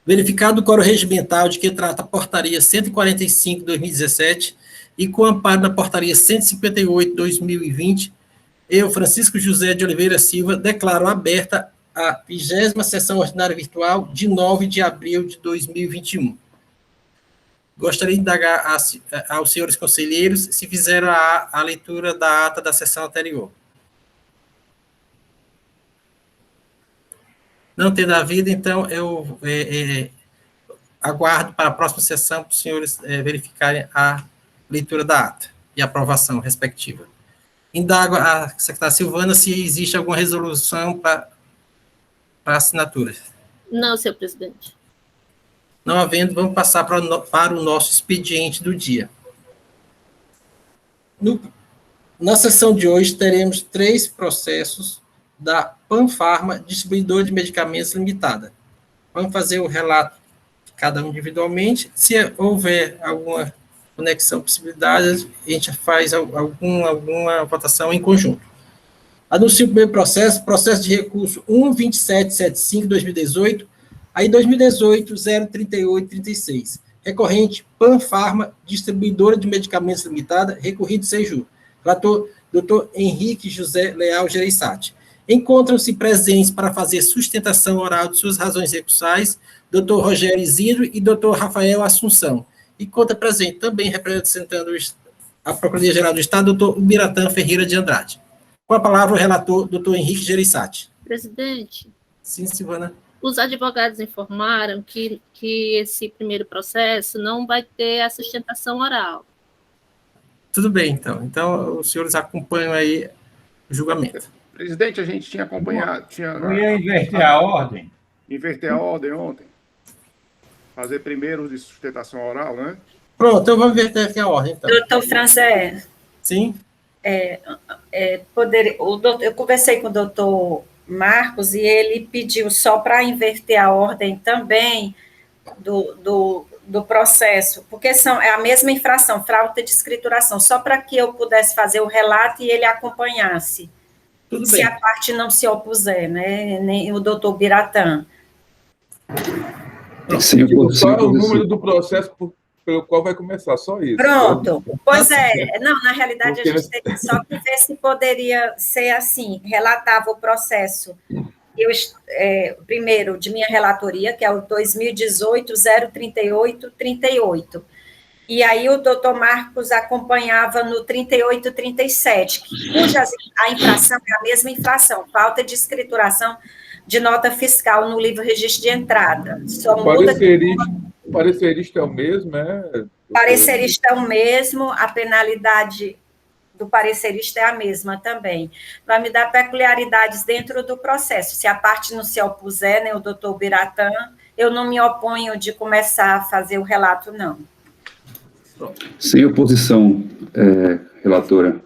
verificado o quórum regimental de que trata a portaria 145 de 2017 e com amparo na portaria 158 de 2020, eu, Francisco José de Oliveira Silva, declaro aberta a 20ª sessão ordinária virtual de 9 de abril de 2021. Gostaria de indagar aos senhores conselheiros se fizeram a leitura da ata da sessão anterior. Não tendo havido, então, eu aguardo para a próxima sessão para os senhores verificarem a leitura da ata e aprovação respectiva. Indago a secretária Silvana se existe alguma resolução para assinatura. Não, senhor presidente. Não havendo, vamos passar para o nosso expediente do dia. Na sessão de hoje, teremos 3 processos da Panfarma, distribuidora de medicamentos limitada. Vamos fazer o relato de cada um individualmente. Se houver alguma conexão, possibilidade, a gente faz alguma votação em conjunto. Anuncio o primeiro processo, processo de recurso 12775-2018, aí 2018-03836. Recorrente, Panfarma, distribuidora de medicamentos limitada, recorrido Seju. Relator, Dr. Henrique José Leal Gereissati. Encontram-se presentes para fazer sustentação oral de suas razões recursais, Dr. Rogério Isidro e Dr. Rafael Assunção. E conta presente também representando a Procuradoria-Geral do Estado, Dr. Ubiratã Ferreira de Andrade. Com a palavra o relator, Dr. Henrique Gereissati. Presidente. Sim, Silvana. Os advogados informaram que esse primeiro processo não vai ter a sustentação oral. Tudo bem, então. Então, os senhores acompanham aí o julgamento. Presidente, a gente tinha acompanhado... Eu ia inverter a ordem. Inverter a ordem ontem. Fazer primeiro de sustentação oral, né? Pronto, então vamos inverter aqui a ordem, então. Doutor Franzé. Sim? Eu conversei com o doutor Marcos e ele pediu só para inverter a ordem também do processo, porque é a mesma infração, falta de escrituração, só para que eu pudesse fazer o relato e ele acompanhasse. Tudo se bem. A parte não se opuser, né? Nem o doutor Biratã. Só é o número do processo pelo qual vai começar, só isso. Pronto. Pois é. Não, na realidade, a gente teve só que ver se poderia ser assim, relatava o processo. Primeiro, de minha relatoria, que é o 2018-038-38. E aí o doutor Marcos acompanhava no 38-37, cuja a infração é a mesma infração, falta de escrituração de nota fiscal no livro registro de entrada. Só muda o parecerista é o mesmo, é? O parecerista é o mesmo, a penalidade do parecerista é a mesma também. Vai me dar peculiaridades dentro do processo. Se a parte não se opuser, né, o doutor Biratã, eu não me oponho de começar a fazer o relato, não. Sem oposição, relatora.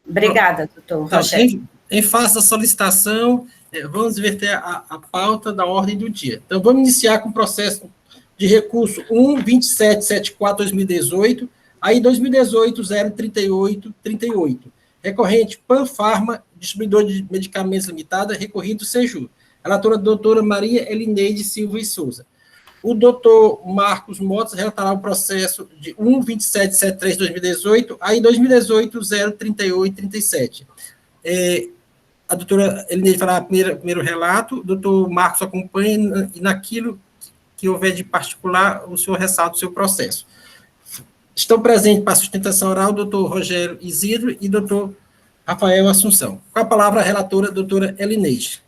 Obrigada, doutor Rogério. Em face da solicitação, vamos inverter a pauta da ordem do dia. Então, vamos iniciar com o processo de recurso 12774-2018, aí 2018-038-38. Recorrente, Panfarma, distribuidor de medicamentos limitada, recorrido Seju. Relatora doutora Maria Elineide Silva e Souza. O doutor Marcos Motos relatará o processo de 12773-2018, aí 2018-038-37. A doutora Elineide fará o primeiro relato, o doutor Marcos acompanha, e naquilo que houver de particular, o senhor ressalta o seu processo. Estão presentes para a sustentação oral o doutor Rogério Isidro e o doutor Rafael Assunção. Com a palavra a relatora, doutora Elineide.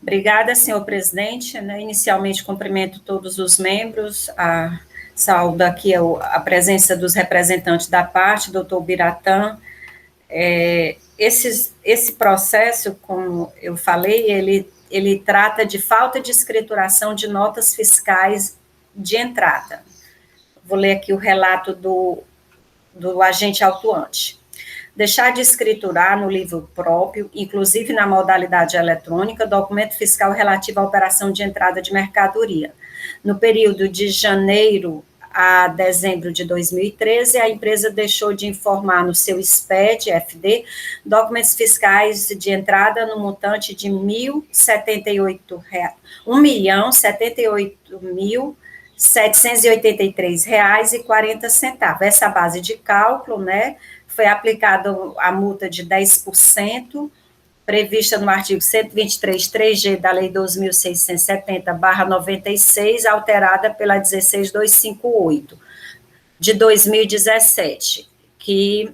Obrigada, senhor presidente. Inicialmente, cumprimento todos os membros, saúdo aqui a presença dos representantes da parte, doutor Biratã. Esse processo, como eu falei, ele trata de falta de escrituração de notas fiscais de entrada. Vou ler aqui o relato do agente autuante. Deixar de escriturar no livro próprio, inclusive na modalidade eletrônica, documento fiscal relativo à operação de entrada de mercadoria, no período de janeiro a dezembro de 2013, a empresa deixou de informar no seu SPED, FD, documentos fiscais de entrada no montante de R$ 1.078.783,40. Essa base de cálculo, né, foi aplicada a multa de 10%, prevista no artigo 123.3G da Lei 2.670/96, alterada pela 16.258, de 2017, que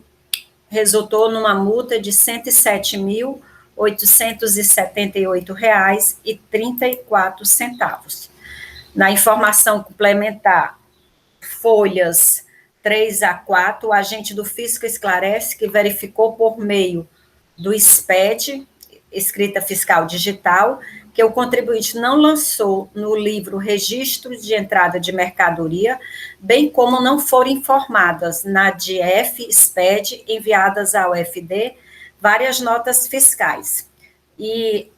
resultou numa multa de R$ 107.878,34. Na informação complementar, folhas 3 a 4, o agente do fisco esclarece que verificou por meio do SPED, escrita fiscal digital, que o contribuinte não lançou no livro registros de entrada de mercadoria, bem como não foram informadas na DF, SPED, enviadas ao FD, várias notas fiscais. E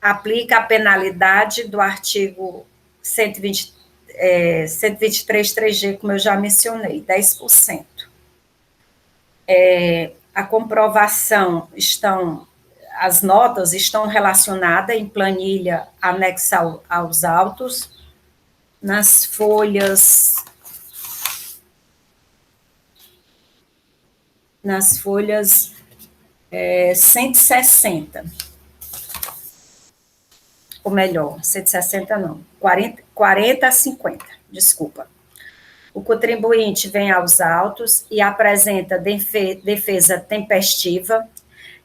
aplica a penalidade do artigo 123.3G, como eu já mencionei, 10%. A comprovação as notas estão relacionadas em planilha anexa aos autos, nas folhas 160, ou melhor, 160 não, 40 a 50, desculpa. O contribuinte vem aos autos e apresenta defesa tempestiva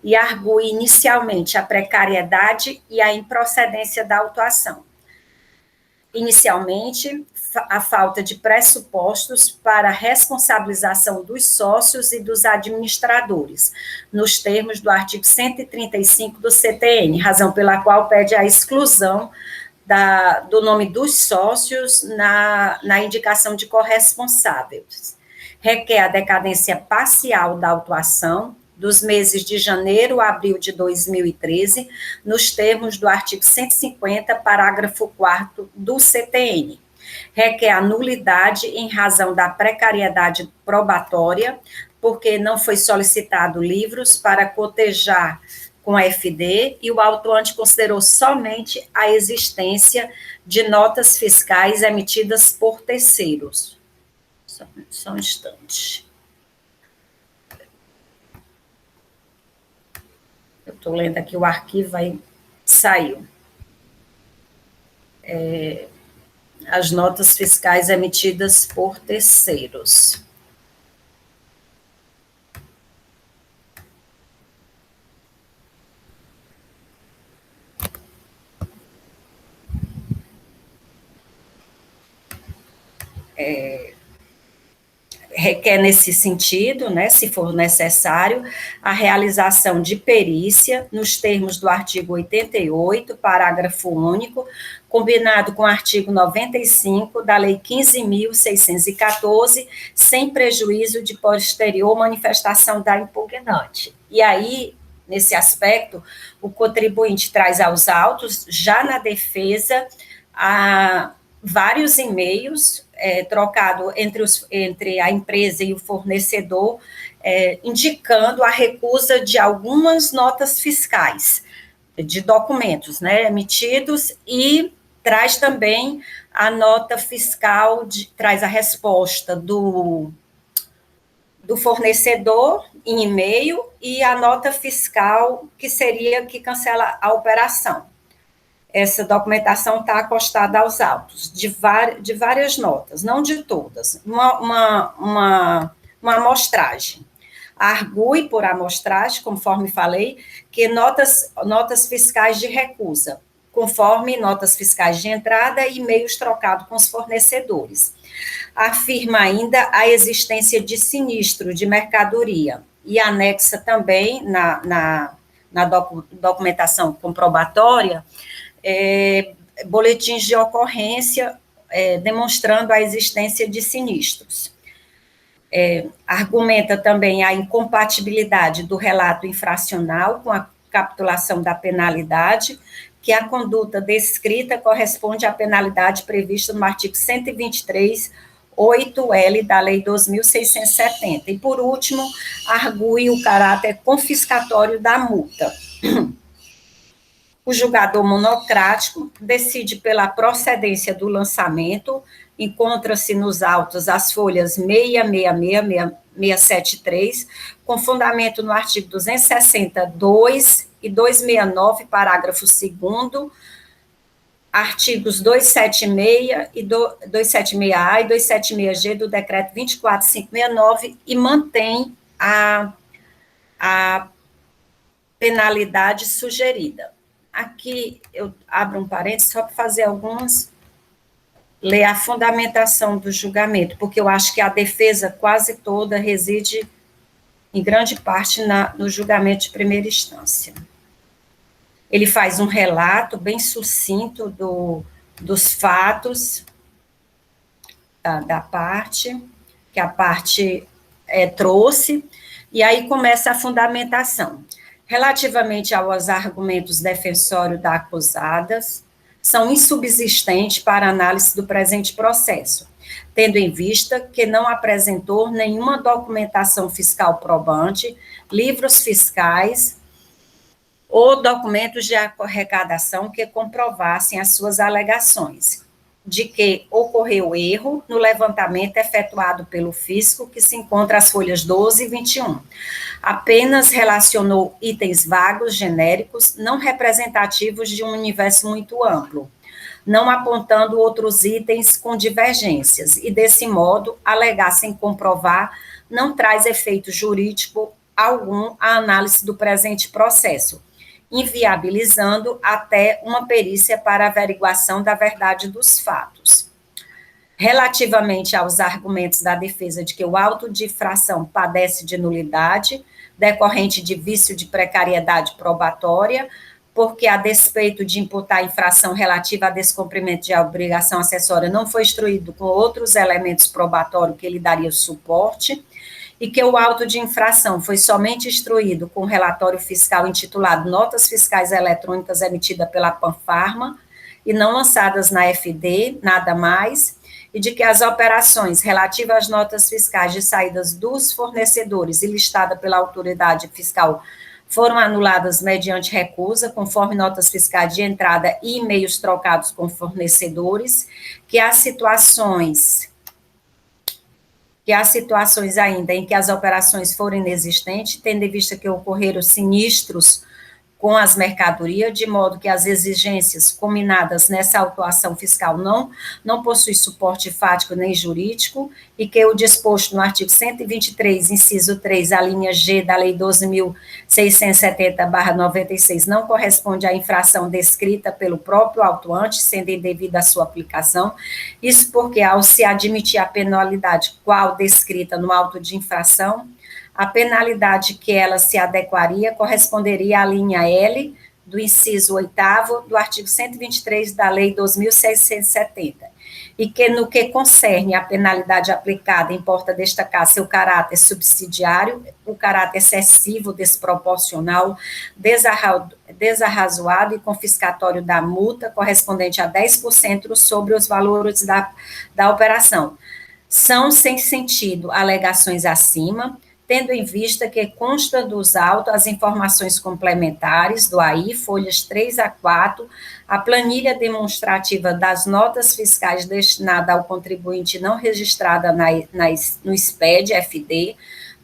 e argue inicialmente a precariedade e a improcedência da autuação. Inicialmente, a falta de pressupostos para a responsabilização dos sócios e dos administradores, nos termos do artigo 135 do CTN, razão pela qual pede a exclusão do nome dos sócios na indicação de corresponsáveis. Requer a decadência parcial da autuação dos meses de janeiro a abril de 2013, nos termos do artigo 150, parágrafo 4º do CTN. Requer a nulidade em razão da precariedade probatória, porque não foi solicitado livros para cotejar com a FD, e o autuante considerou somente a existência de notas fiscais emitidas por terceiros. Só um instante. Eu estou lendo aqui o arquivo, aí saiu. As notas fiscais emitidas por terceiros. Requer nesse sentido, né, se for necessário, a realização de perícia nos termos do artigo 88, parágrafo único, combinado com o artigo 95 da Lei 15.614, sem prejuízo de posterior manifestação da impugnante. E aí, nesse aspecto, o contribuinte traz aos autos, já na defesa, vários e-mails trocado entre a empresa e o fornecedor, indicando a recusa de algumas notas fiscais, de documentos, né, emitidos, e traz também a nota fiscal, traz a resposta do fornecedor em e-mail e a nota fiscal que seria que cancela a operação. Essa documentação está acostada aos autos, de várias notas, não de todas, uma amostragem. Argue por amostragem, conforme falei, que notas fiscais de recusa, conforme notas fiscais de entrada e e-mails trocados com os fornecedores. Afirma ainda a existência de sinistro de mercadoria e anexa também na documentação comprobatória boletins de ocorrência demonstrando a existência de sinistros. Argumenta também a incompatibilidade do relato infracional com a capitulação da penalidade, que a conduta descrita corresponde à penalidade prevista no artigo 123, 8L da Lei 2.670. E, por último, argue o caráter confiscatório da multa. O julgador monocrático decide pela procedência do lançamento, encontra-se nos autos as folhas 666, 673, com fundamento no artigo 262 e 269, parágrafo 2º, artigos 276 e 276A e 276G do decreto 24569 e mantém a penalidade sugerida. Aqui eu abro um parênteses só para fazer ler a fundamentação do julgamento, porque eu acho que a defesa quase toda reside, em grande parte, no julgamento de primeira instância. Ele faz um relato bem sucinto dos fatos da parte, que a parte trouxe, e aí começa a fundamentação. Relativamente aos argumentos defensórios da acusada, são insubsistentes para análise do presente processo, tendo em vista que não apresentou nenhuma documentação fiscal probante, livros fiscais ou documentos de arrecadação que comprovassem as suas alegações, de que ocorreu erro no levantamento efetuado pelo fisco, que se encontra às folhas 12 e 21. Apenas relacionou itens vagos, genéricos, não representativos de um universo muito amplo, não apontando outros itens com divergências, e, desse modo, alegar sem comprovar não traz efeito jurídico algum à análise do presente processo, inviabilizando até uma perícia para averiguação da verdade dos fatos. Relativamente aos argumentos da defesa de que o auto de infração padece de nulidade, decorrente de vício de precariedade probatória, porque, a despeito de imputar infração relativa a descumprimento de obrigação acessória, não foi instruído com outros elementos probatórios que lhe daria suporte, e que o auto de infração foi somente instruído com o relatório fiscal intitulado Notas Fiscais Eletrônicas emitida pela Panfarma e não lançadas na FD, nada mais, e de que as operações relativas às notas fiscais de saídas dos fornecedores e listada pela autoridade fiscal foram anuladas mediante recusa, conforme notas fiscais de entrada e e-mails trocados com fornecedores, que há situações ainda em que as operações foram inexistentes, tendo em vista que ocorreram sinistros com as mercadorias, de modo que as exigências combinadas nessa autuação fiscal não possuem suporte fático nem jurídico, e que o disposto no artigo 123, inciso 3, a linha G da Lei 12.670/96, não corresponde à infração descrita pelo próprio autuante, sendo indevida a sua aplicação. Isso porque, ao se admitir a penalidade qual descrita no auto de infração, a penalidade que ela se adequaria corresponderia à linha L do inciso 8º do artigo 123 da Lei 2.670, e que, no que concerne à penalidade aplicada, importa destacar seu caráter subsidiário, o caráter excessivo, desproporcional, desarrazoado e confiscatório da multa, correspondente a 10% sobre os valores da operação. São sem sentido alegações acima, tendo em vista que consta dos autos as informações complementares do AI, folhas 3 a 4, a planilha demonstrativa das notas fiscais destinada ao contribuinte não registrada no SPED, FD,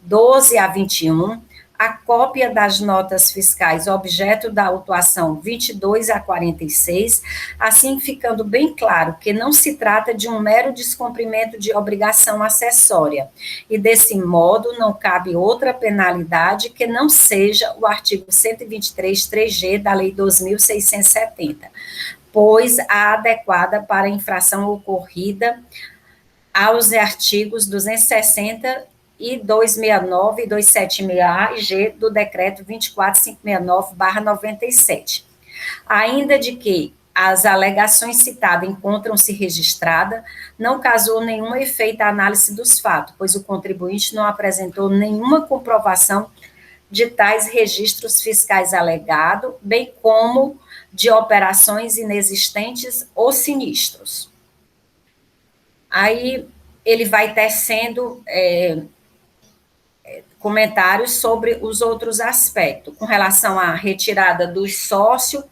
12 a 21, a cópia das notas fiscais objeto da autuação 22 a 46, assim ficando bem claro que não se trata de um mero descumprimento de obrigação acessória, e desse modo não cabe outra penalidade que não seja o artigo 123, 3G da Lei 2.670, pois a adequada para a infração ocorrida aos artigos 260 e 269 e 276A e G do decreto 24569/97. Ainda de que as alegações citadas encontram-se registradas, não causou nenhum efeito à análise dos fatos, pois o contribuinte não apresentou nenhuma comprovação de tais registros fiscais alegados, bem como de operações inexistentes ou sinistros. Aí ele vai tecendo comentários sobre os outros aspectos. Com relação à retirada do sócio,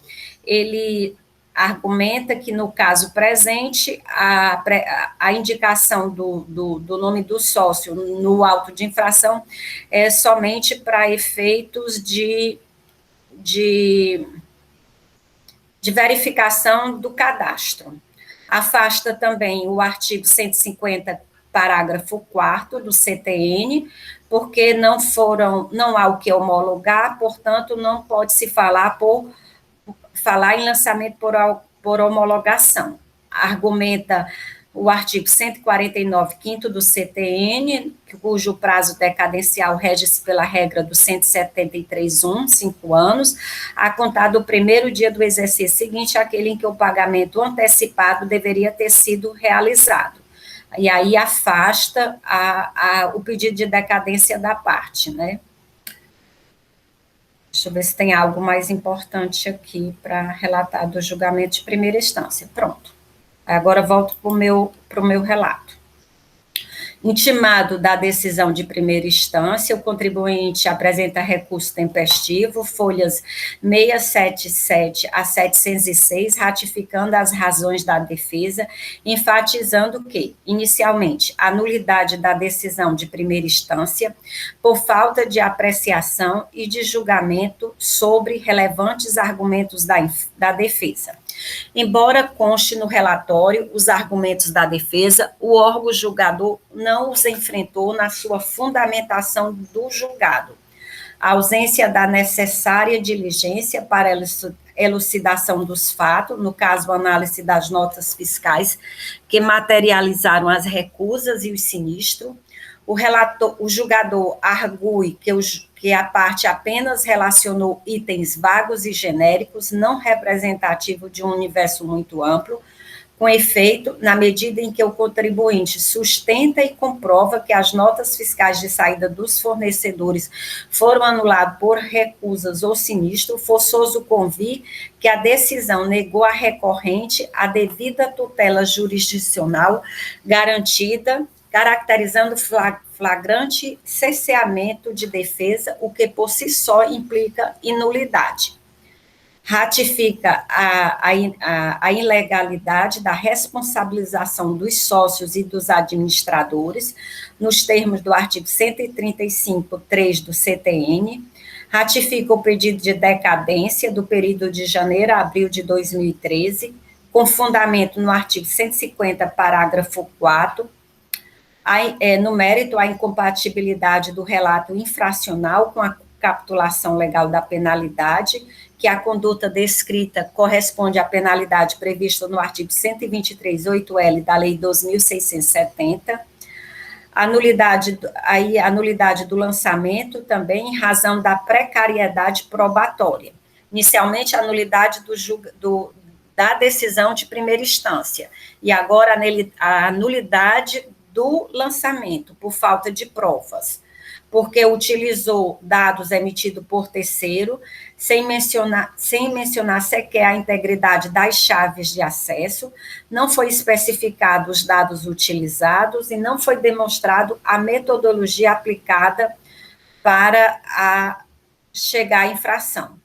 ele argumenta que, no caso presente, a indicação do nome do sócio no auto de infração é somente para efeitos de verificação do cadastro. Afasta também o artigo 150, parágrafo 4º do CTN, porque não há o que homologar, portanto, não pode se falar em lançamento por homologação. Argumenta o artigo 149, 5º do CTN, cujo prazo decadencial rege-se pela regra do 173.1, 5 anos, a contar do primeiro dia do exercício seguinte, aquele em que o pagamento antecipado deveria ter sido realizado. E aí afasta o pedido de decadência da parte, né? Deixa eu ver se tem algo mais importante aqui para relatar do julgamento de primeira instância. Pronto. Agora volto para o meu relato. Intimado da decisão de primeira instância, o contribuinte apresenta recurso tempestivo, folhas 677 a 706, ratificando as razões da defesa, enfatizando que, inicialmente, a nulidade da decisão de primeira instância, por falta de apreciação e de julgamento sobre relevantes argumentos da defesa. Embora conste no relatório os argumentos da defesa, o órgão julgador não os enfrentou na sua fundamentação do julgado. A ausência da necessária diligência para elucidação dos fatos, no caso, a análise das notas fiscais que materializaram as recusas e os sinistros. O julgador argue que a parte apenas relacionou itens vagos e genéricos, não representativos de um universo muito amplo. Com efeito, na medida em que o contribuinte sustenta e comprova que as notas fiscais de saída dos fornecedores foram anuladas por recusas ou sinistro, forçoso convir que a decisão negou à recorrente a devida tutela jurisdicional garantida, caracterizando flagrante cesseamento de defesa, o que por si só implica inulidade. Ratifica a ilegalidade da responsabilização dos sócios e dos administradores, nos termos do artigo 135, 3 do CTN. Ratifica o pedido de decadência do período de janeiro a abril de 2013, com fundamento no artigo 150, parágrafo 4º, no mérito, a incompatibilidade do relato infracional com a capitulação legal da penalidade, que a conduta descrita corresponde à penalidade prevista no artigo 123.8L da Lei 2.670, a nulidade do lançamento também em razão da precariedade probatória. Inicialmente, a nulidade da decisão de primeira instância, e agora a nulidade do lançamento, por falta de provas, porque utilizou dados emitidos por terceiro, sem mencionar sequer a integridade das chaves de acesso, não foi especificado os dados utilizados e não foi demonstrado a metodologia aplicada para chegar à infração.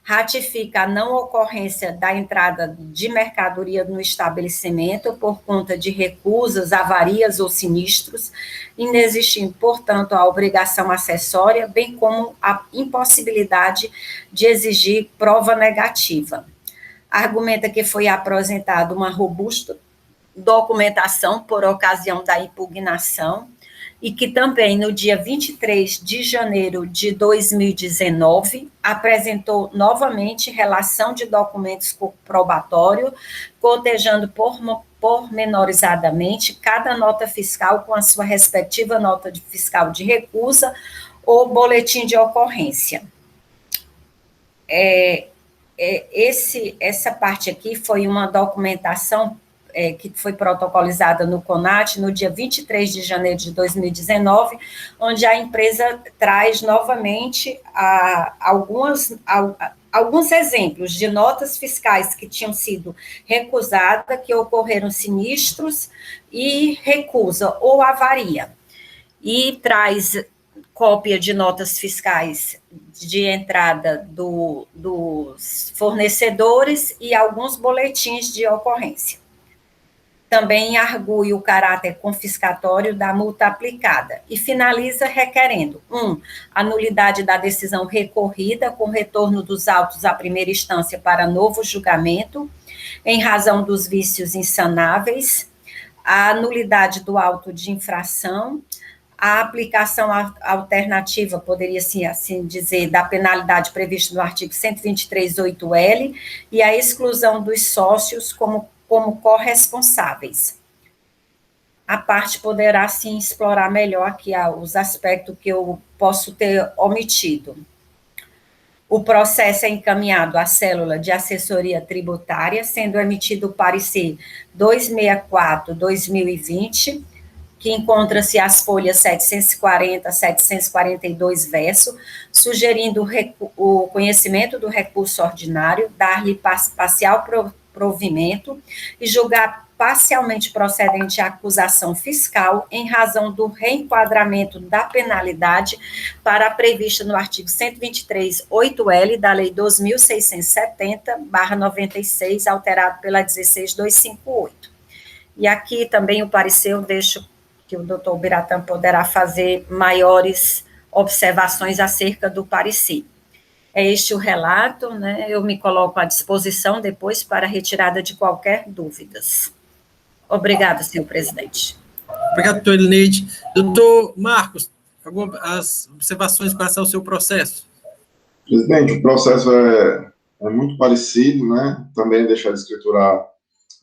Ratifica a não ocorrência da entrada de mercadoria no estabelecimento por conta de recusas, avarias ou sinistros, inexistindo, portanto, a obrigação acessória, bem como a impossibilidade de exigir prova negativa. Argumenta que foi apresentada uma robusta documentação por ocasião da impugnação, e que também, no dia 23 de janeiro de 2019, apresentou novamente relação de documentos probatórios, cotejando pormenorizadamente cada nota fiscal com a sua respectiva nota fiscal de recusa ou boletim de ocorrência. Essa parte aqui foi uma documentação que foi protocolizada no CONAT no dia 23 de janeiro de 2019, onde a empresa traz novamente alguns exemplos de notas fiscais que tinham sido recusadas, que ocorreram sinistros e recusa ou avaria. E traz cópia de notas fiscais de entrada dos fornecedores e alguns boletins de ocorrência. Também argue o caráter confiscatório da multa aplicada e finaliza requerendo: 1. A nulidade da decisão recorrida com retorno dos autos à primeira instância para novo julgamento, em razão dos vícios insanáveis, a nulidade do auto de infração, a aplicação alternativa, poderia assim dizer, da penalidade prevista no artigo 123.8L e a exclusão dos sócios como corresponsáveis. A parte poderá, sim, explorar melhor aqui os aspectos que eu posso ter omitido. O processo é encaminhado à célula de assessoria tributária, sendo emitido o parecer 264/2020, que encontra-se as folhas 740 a 742 verso, sugerindo o conhecimento do recurso ordinário, dar-lhe parcial provimento e julgar parcialmente procedente a acusação fiscal em razão do reenquadramento da penalidade para a prevista no artigo 123.8L da Lei 2.670/96, alterado pela 16.258. E aqui também o parecer eu deixo que o doutor Ubiratã poderá fazer maiores observações acerca do parecer. É este o relato, né? Eu me coloco à disposição depois para a retirada de qualquer dúvidas. Obrigada, senhor presidente. Obrigado, doutor Elineide. Doutor Marcos, algumas observações com relação ao seu processo? Presidente, o processo é muito parecido, né? Também deixar de escriturar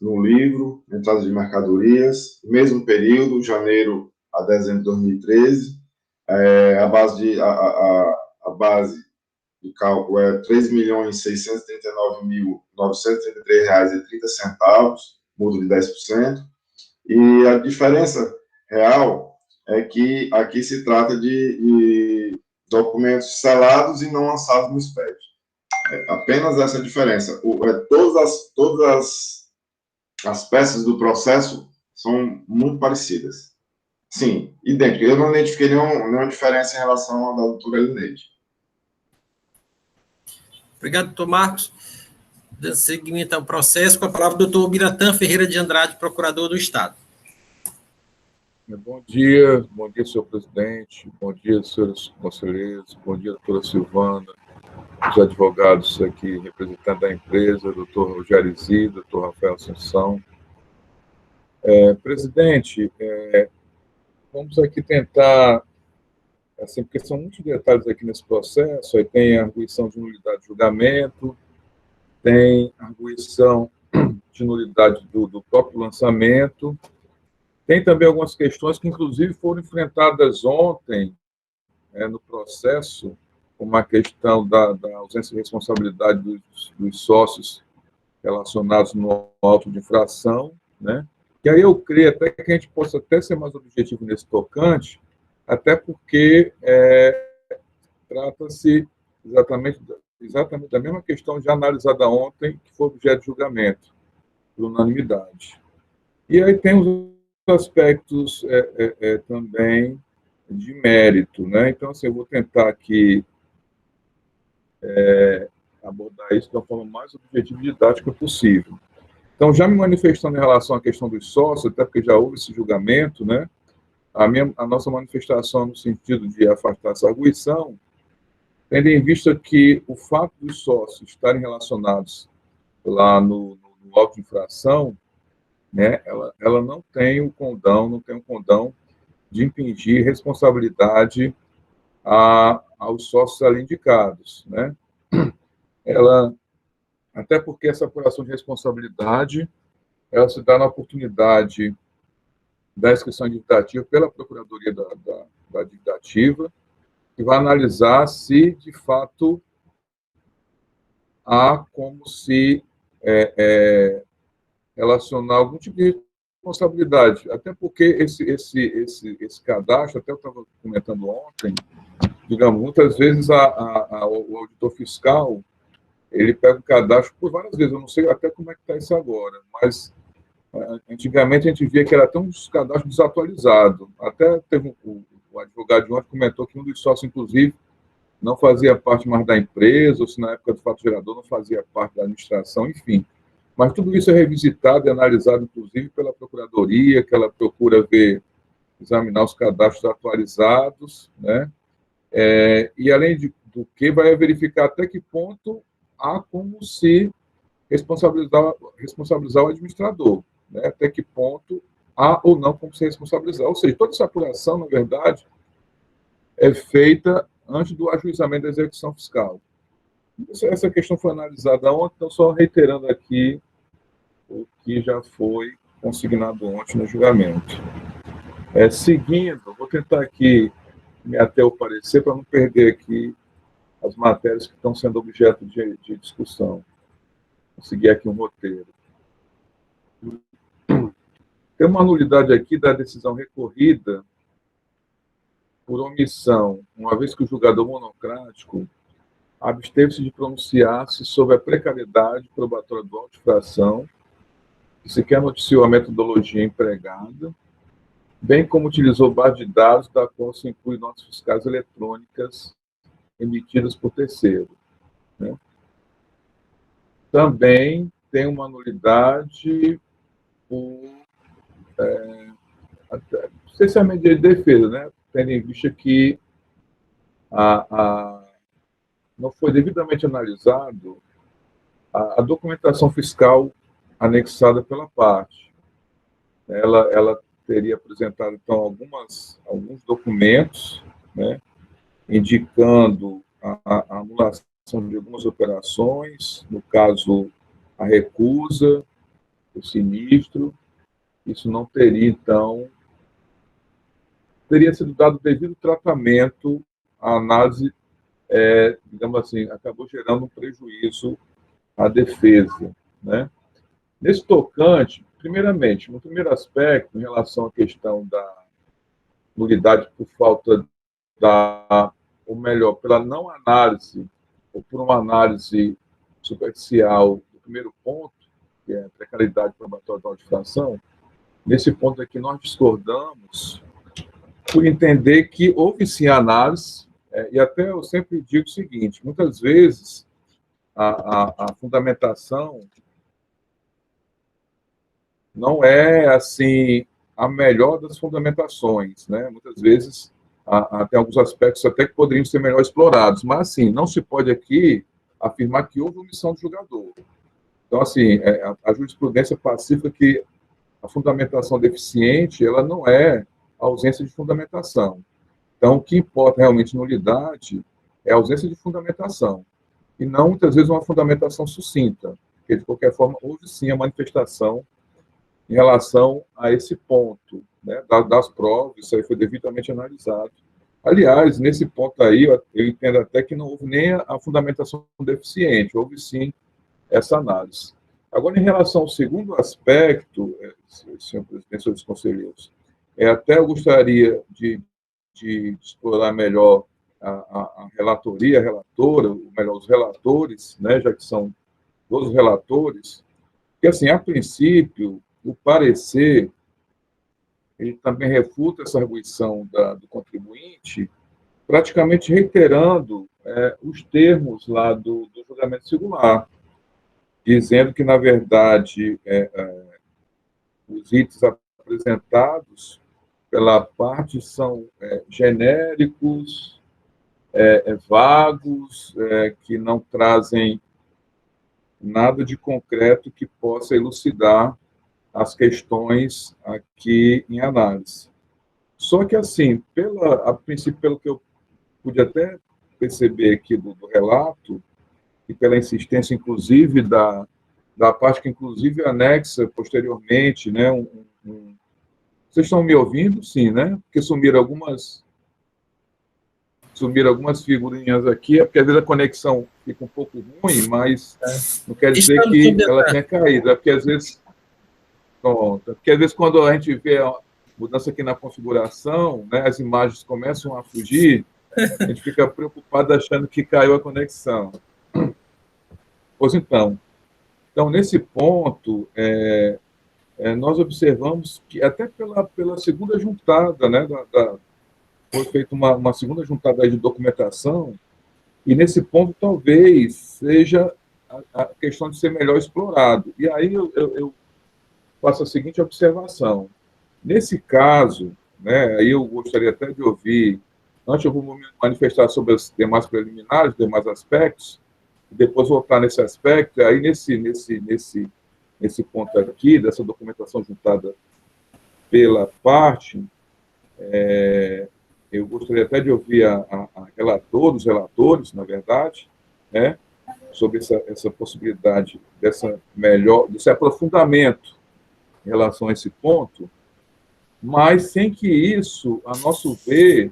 no livro, entrada de mercadorias, mesmo período, janeiro a dezembro de 2013, a base de cálculo é R$ 3.639.933,30, multa de 10%, e a diferença real é que aqui se trata de documentos selados e não lançados no SPED. Apenas essa diferença. Todas as peças do processo são muito parecidas. Sim, idênticas. Eu não identifiquei nenhuma diferença em relação à da doutora Elineide. Obrigado, doutor Marcos. Dando seguimento ao processo, com a palavra do doutor Ubiratã Ferreira de Andrade, procurador do Estado. Bom dia, senhor presidente, bom dia, senhores conselheiros, bom dia, doutora Silvana, os advogados aqui, representando a empresa, doutor Rogério Zida, doutor Rafael Assunção. Presidente, vamos aqui tentar, assim, porque são muitos detalhes aqui nesse processo, aí tem a arguição de nulidade de julgamento, tem a arguição de nulidade do próprio lançamento, tem também algumas questões que, inclusive, foram enfrentadas ontem no processo, como a questão da ausência de responsabilidade dos sócios relacionados no auto de infração, né? E aí eu creio até que a gente possa até ser mais objetivo nesse tocante, até porque trata-se exatamente da mesma questão já analisada ontem, que foi objeto de julgamento, por unanimidade. E aí tem os aspectos também de mérito, né? Então, assim, eu vou tentar aqui abordar isso de uma forma mais objetiva e didática possível. Então, já me manifestando em relação à questão dos sócios, até porque já houve esse julgamento, né? A nossa manifestação no sentido de afastar essa arguição, tendo em vista que o fato dos sócios estarem relacionados lá no auto de infração, né, ela não tem um condão de impingir responsabilidade aos sócios ali indicados, né? Até porque essa apuração de responsabilidade, ela se dá na oportunidade da inscrição dictativa pela Procuradoria da Dictativa, que vai analisar se, de fato, há como se relacionar algum tipo de responsabilidade. Até porque esse cadastro, até eu estava comentando ontem, digamos, muitas vezes o auditor fiscal ele pega o cadastro por várias vezes, eu não sei até como é que está isso agora, mas antigamente a gente via que era até um cadastro desatualizado. Até teve o advogado de ontem comentou que um dos sócios, inclusive, não fazia parte mais da empresa, ou se na época do fato gerador não fazia parte da administração, enfim. Mas tudo isso é revisitado e analisado, inclusive, pela Procuradoria, que ela procura ver, examinar os cadastros atualizados, né? E, além do que, vai verificar até que ponto há como se responsabilizar o administrador, né? Até que ponto há ou não como se responsabilizar. Ou seja, toda essa apuração, na verdade, é feita antes do ajuizamento da execução fiscal. Essa questão foi analisada ontem, então só reiterando aqui o que já foi consignado ontem no julgamento. Seguindo, vou tentar aqui me ater ao parecer para não perder aqui as matérias que estão sendo objeto de discussão. Vou seguir aqui um roteiro. Tem uma nulidade aqui da decisão recorrida por omissão, uma vez que o julgador monocrático absteve-se de pronunciar-se sobre a precariedade probatória do auto de infração, que sequer noticiou a metodologia empregada, bem como utilizou base de dados da qual se inclui notas fiscais eletrônicas emitidas por terceiro, né? Também tem uma nulidade por não sei se é a medida de defesa, né? Tendo em vista que não foi devidamente analisado a documentação fiscal anexada pela parte. Ela teria apresentado, então, alguns documentos, né, indicando a anulação de algumas operações, no caso, a recusa, o sinistro. Isso não teria, então, teria sido dado devido tratamento, a análise, digamos assim, acabou gerando um prejuízo à defesa, né? Nesse tocante, primeiramente, no primeiro aspecto, em relação à questão da nulidade por falta ou melhor, pela não análise, ou por uma análise superficial do primeiro ponto, que é a precariedade probatória da auto-infração, nesse ponto aqui nós discordamos por entender que houve sim análise, e até eu sempre digo o seguinte, muitas vezes a fundamentação não é, assim, a melhor das fundamentações, né? Muitas vezes tem alguns aspectos até que poderiam ser melhor explorados, mas, assim, não se pode aqui afirmar que houve omissão do julgador. Então, assim, a jurisprudência pacífica que a fundamentação deficiente, ela não é a ausência de fundamentação. Então, o que importa realmente nulidade é a ausência de fundamentação, e não, muitas vezes, uma fundamentação sucinta, porque, de qualquer forma, houve sim a manifestação em relação a esse ponto, né, das provas, isso aí foi devidamente analisado. Aliás, nesse ponto aí, eu entendo até que não houve nem a fundamentação deficiente, houve sim essa análise. Agora, em relação ao segundo aspecto, senhor presidente, senhores conselheiros, até eu gostaria de explorar melhor a relatoria, a relatora, ou melhor, os relatores, né, já que são 12 relatores, que, assim, a princípio, o parecer, ele também refuta essa arguição do contribuinte, praticamente reiterando os termos lá do julgamento singular, dizendo que, na verdade, os itens apresentados pela parte são genéricos, vagos, que não trazem nada de concreto que possa elucidar as questões aqui em análise. Só que, assim, a princípio, pelo que eu pude até perceber aqui do relato, e pela insistência, inclusive, da parte que, inclusive, anexa posteriormente, né, Vocês estão me ouvindo? Sim, né? Porque sumiram algumas figurinhas aqui, porque às vezes a conexão fica um pouco ruim, mas não quer dizer que ela tenha caído, é porque às vezes... Pronto, porque às vezes quando a gente vê a mudança aqui na configuração, né, as imagens começam a fugir, a gente fica preocupado achando que caiu a conexão. Pois então, nesse ponto, nós observamos que até pela segunda juntada, né, foi feita uma segunda juntada aí de documentação, e nesse ponto talvez seja a questão de ser melhor explorado. E aí eu faço a seguinte observação. Nesse caso, né, aí eu gostaria até de ouvir, antes eu vou me manifestar sobre os demais preliminares, os demais aspectos, e depois voltar nesse aspecto, aí nesse ponto aqui, dessa documentação juntada pela parte, eu gostaria até de ouvir os relatores, na verdade, né, sobre essa possibilidade desse aprofundamento em relação a esse ponto, mas sem que isso, a nosso ver,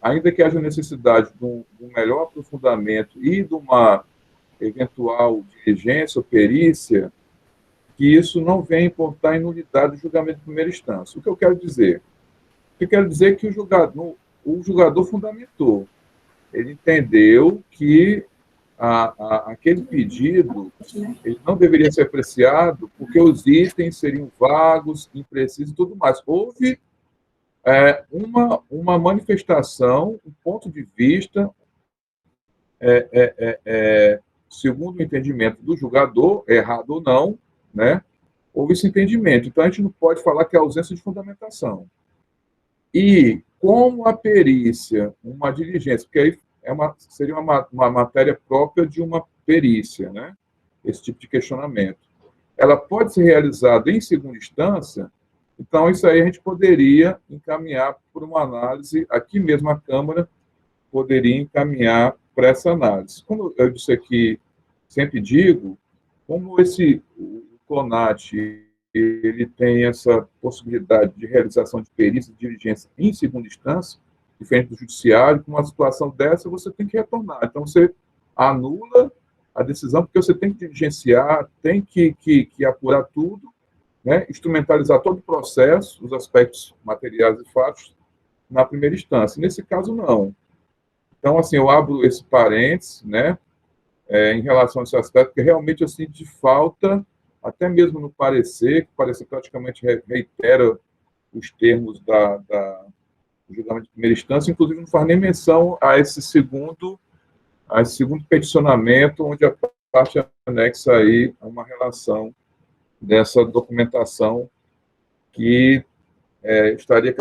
ainda que haja necessidade de um melhor aprofundamento e de uma eventual diligência ou perícia, que isso não venha importar em nulidade do julgamento de primeira instância. O que eu quero dizer? Eu quero dizer que o julgador fundamentou. Ele entendeu que aquele pedido ele não deveria ser apreciado porque os itens seriam vagos, imprecisos e tudo mais. Houve uma manifestação, um ponto de vista, segundo o entendimento do julgador, errado ou não, né? Houve esse entendimento. Então, a gente não pode falar que é ausência de fundamentação. E como a perícia, uma diligência, porque aí seria uma matéria própria de uma perícia, né? Esse tipo de questionamento. Ela pode ser realizada em segunda instância, então isso aí a gente poderia encaminhar por uma análise, aqui mesmo a Câmara poderia encaminhar para essa análise. Como eu disse aqui, sempre digo, como o CONAT ele tem essa possibilidade de realização de perícia e diligência em segunda instância, diferente do judiciário, com uma situação dessa, você tem que retornar. Então, você anula a decisão, porque você tem que diligenciar, tem que apurar tudo, né? Instrumentalizar todo o processo, os aspectos materiais e fatos, na primeira instância. Nesse caso, não. Então, assim, eu abro esse parênteses, né, em relação a esse aspecto, porque realmente eu sinto falta, até mesmo no parecer, que o parecer praticamente reitera os termos do julgamento de primeira instância, inclusive não faz nem menção a esse segundo peticionamento, onde a parte anexa aí a uma relação dessa documentação que estaria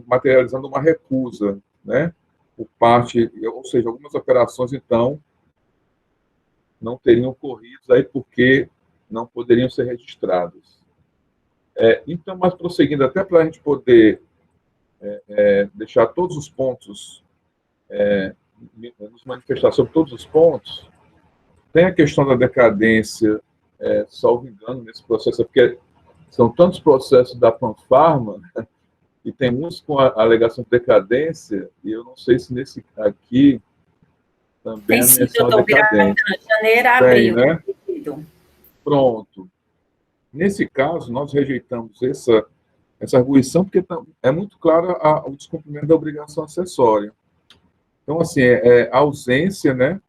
materializando uma recusa, né, por parte, ou seja, algumas operações, então, não teriam ocorrido aí porque não poderiam ser registradas. Então, mas prosseguindo, até para a gente poder deixar todos os pontos, nos manifestar sobre todos os pontos, tem a questão da decadência, salvo engano, nesse processo, porque são tantos processos da Panfarma, e tem muitos com a alegação de decadência, e eu não sei se nesse aqui também a menção de decadência. Janeiro a abril. Né? Pronto. Nesse caso, nós rejeitamos essa arguição, porque é muito claro o descumprimento da obrigação acessória. Então, assim, a ausência, né,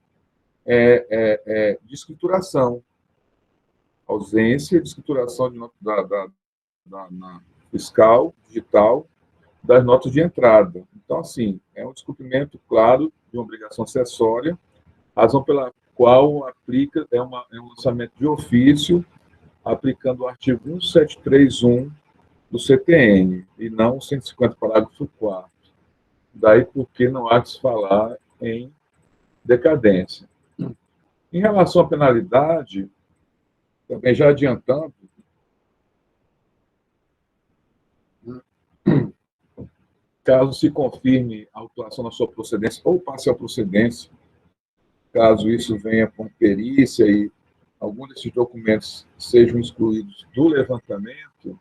de escrituração. Ausência de escrituração da fiscal, digital, das notas de entrada. Então, assim, é um descumprimento claro de uma obrigação acessória, razão pela qual aplica, é um lançamento de ofício, aplicando o artigo 1731 do CTN, e não o 150, parágrafo 4º. Daí porque não há de se falar em decadência. Em relação à penalidade, também já adiantando, caso se confirme a autuação na sua procedência ou passe a procedência, caso isso venha com perícia e algum desses documentos sejam excluídos do levantamento,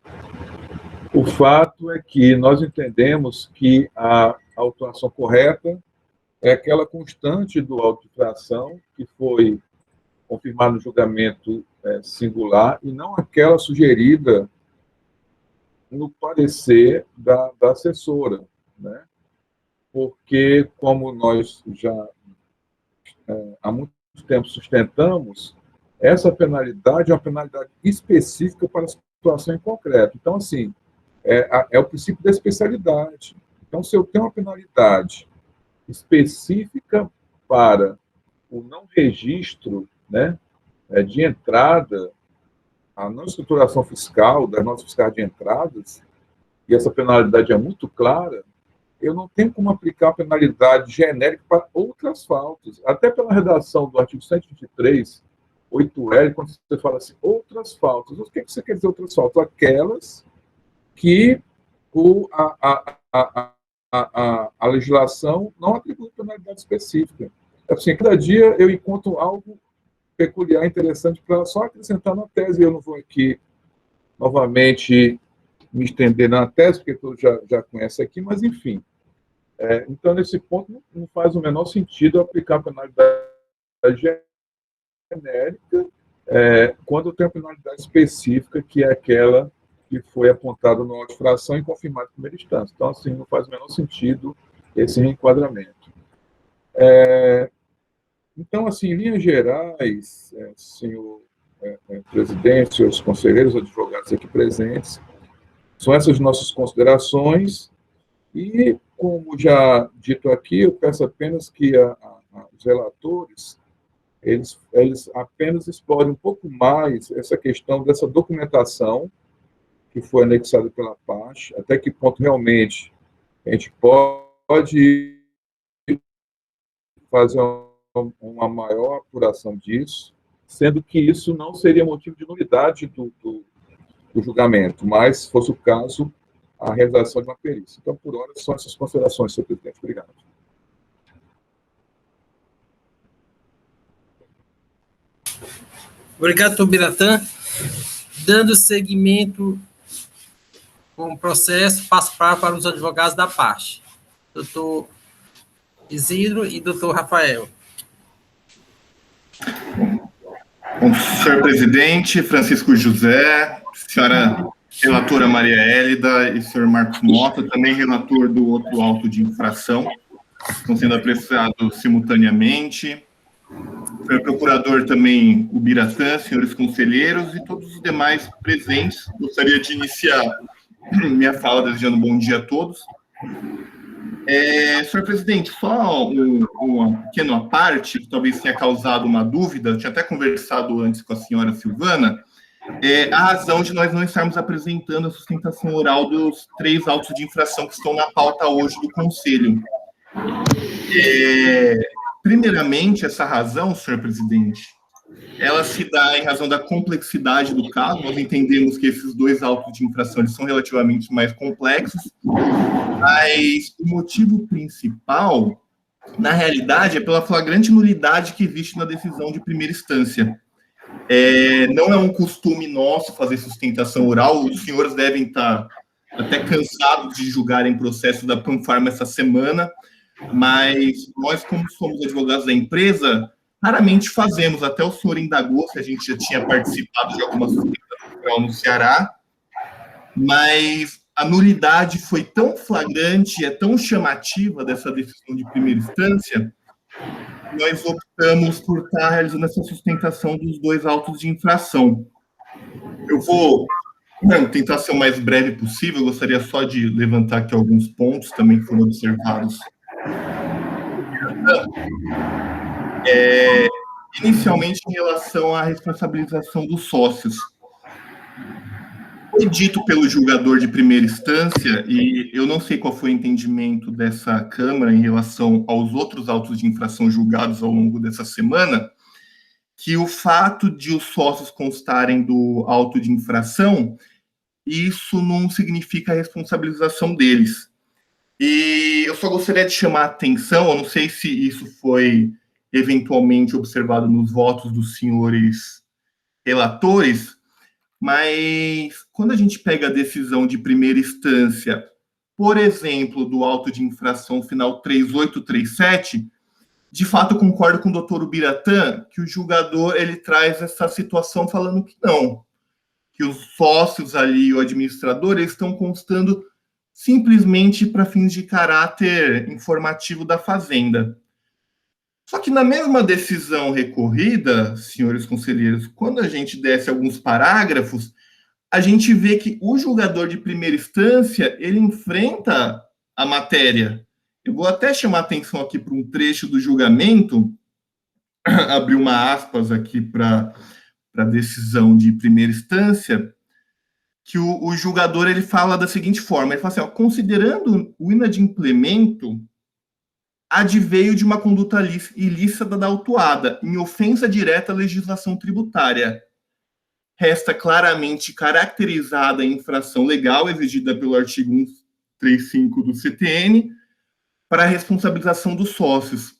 o fato é que nós entendemos que a autuação correta é aquela constante do auto de infração que foi confirmada no julgamento singular e não aquela sugerida no parecer da assessora, né? Porque, como nós já há muito tempo sustentamos, essa penalidade é uma penalidade específica para a situação em concreto. Então, assim, é o princípio da especialidade. Então, se eu tenho uma penalidade específica para o não registro, né, de entrada, a não estruturação fiscal, das notas fiscais de entradas, e essa penalidade é muito clara, eu não tenho como aplicar a penalidade genérica para outras faltas. Até pela redação do artigo 123, 8L, quando você fala assim, outras faltas. O que você quer dizer outras faltas? Aquelas que a legislação não atribui penalidade específica. Assim, cada dia eu encontro algo peculiar, interessante, para só acrescentar na tese. Eu não vou aqui, novamente, me estender na tese, porque todos já conhecem aqui, mas, enfim. Então, nesse ponto, não faz o menor sentido aplicar a penalidade genérica quando eu tenho a penalidade específica, que é aquela que foi apontada na auto-infração e confirmada em primeira instância. Então, assim, não faz o menor sentido esse reenquadramento. Então, assim, em linhas gerais, senhor presidente, senhores conselheiros, advogados aqui presentes, são essas nossas considerações e, como já dito aqui, eu peço apenas que os relatores eles apenas explorem um pouco mais essa questão dessa documentação que foi anexada pela parte, até que ponto realmente a gente pode fazer uma maior apuração disso, sendo que isso não seria motivo de nulidade do julgamento, mas, se fosse o caso, a realização de uma perícia. Então, por hora, são essas considerações, senhor presidente. Obrigado. Obrigado, doutor Biratã. Dando seguimento com o processo, passo para os advogados da parte. Doutor Isidro e doutor Rafael. Bom, senhor presidente, Francisco José, senhora relatora Maria Hélida e senhor Marcos Mota, também relator do outro auto de infração, estão sendo apreciados simultaneamente. Senhor procurador também, o Biratã, senhores conselheiros e todos os demais presentes. Gostaria de iniciar minha fala desejando um bom dia a todos. Senhor presidente, só uma pequena parte, que talvez tenha causado uma dúvida, eu tinha até conversado antes com a senhora Silvana, a razão de nós não estarmos apresentando a sustentação oral dos 3 autos de infração que estão na pauta hoje do Conselho. Primeiramente, essa razão, senhor presidente, ela se dá em razão da complexidade do caso. Nós entendemos que esses 2 autos de infração eles são relativamente mais complexos, mas o motivo principal, na realidade, é pela flagrante nulidade que existe na decisão de primeira instância. Não é um costume nosso fazer sustentação oral, os senhores devem estar até cansados de julgar em processo da Panfarma essa semana, mas nós, como somos advogados da empresa, raramente fazemos. Até o senhor indagou se a gente já tinha participado de alguma sustentação oral no Ceará, mas a nulidade foi tão flagrante, é tão chamativa dessa decisão de primeira instância, nós optamos por estar realizando essa sustentação dos 2 autos de infração. Eu vou tentar ser o mais breve possível, eu gostaria só de levantar aqui alguns pontos também que foram observados. Inicialmente, em relação à responsabilização dos sócios. Foi dito pelo julgador de primeira instância, e eu não sei qual foi o entendimento dessa Câmara em relação aos outros autos de infração julgados ao longo dessa semana, que o fato de os sócios constarem do auto de infração, isso não significa a responsabilização deles. E eu só gostaria de chamar a atenção, eu não sei se isso foi eventualmente observado nos votos dos senhores relatores, mas quando a gente pega a decisão de primeira instância, por exemplo, do auto de infração final 3837, de fato eu concordo com o doutor Ubiratã que o julgador ele traz essa situação falando que não, que os sócios ali, o administrador, eles estão constando simplesmente para fins de caráter informativo da Fazenda. Só que na mesma decisão recorrida, senhores conselheiros, quando a gente desce alguns parágrafos, a gente vê que o julgador de primeira instância, ele enfrenta a matéria. Eu vou até chamar a atenção aqui para um trecho do julgamento, abrir uma aspas aqui para a decisão de primeira instância, que o julgador ele fala da seguinte forma, ele fala assim, ó, considerando o inadimplemento, adveio de uma conduta ilícita da autuada, em ofensa direta à legislação tributária. Resta claramente caracterizada a infração legal exigida pelo artigo 135 do CTN para a responsabilização dos sócios.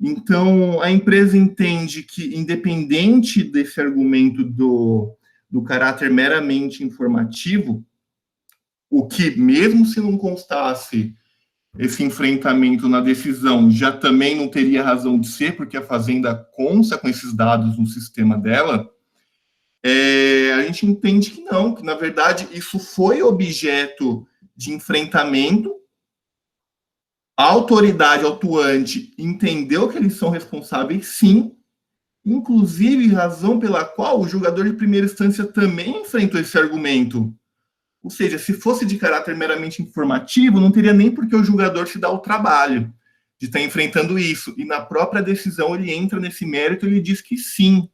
Então, a empresa entende que, independente desse argumento do caráter meramente informativo, o que, mesmo se não constasse esse enfrentamento na decisão, já também não teria razão de ser, porque a Fazenda consta com esses dados no sistema dela, a gente entende que não, que, na verdade, isso foi objeto de enfrentamento, a autoridade autuante entendeu que eles são responsáveis, sim, inclusive razão pela qual o julgador de primeira instância também enfrentou esse argumento. Ou seja, se fosse de caráter meramente informativo, não teria nem por que o julgador se dar o trabalho de estar enfrentando isso. E na própria decisão ele entra nesse mérito e ele diz que sim,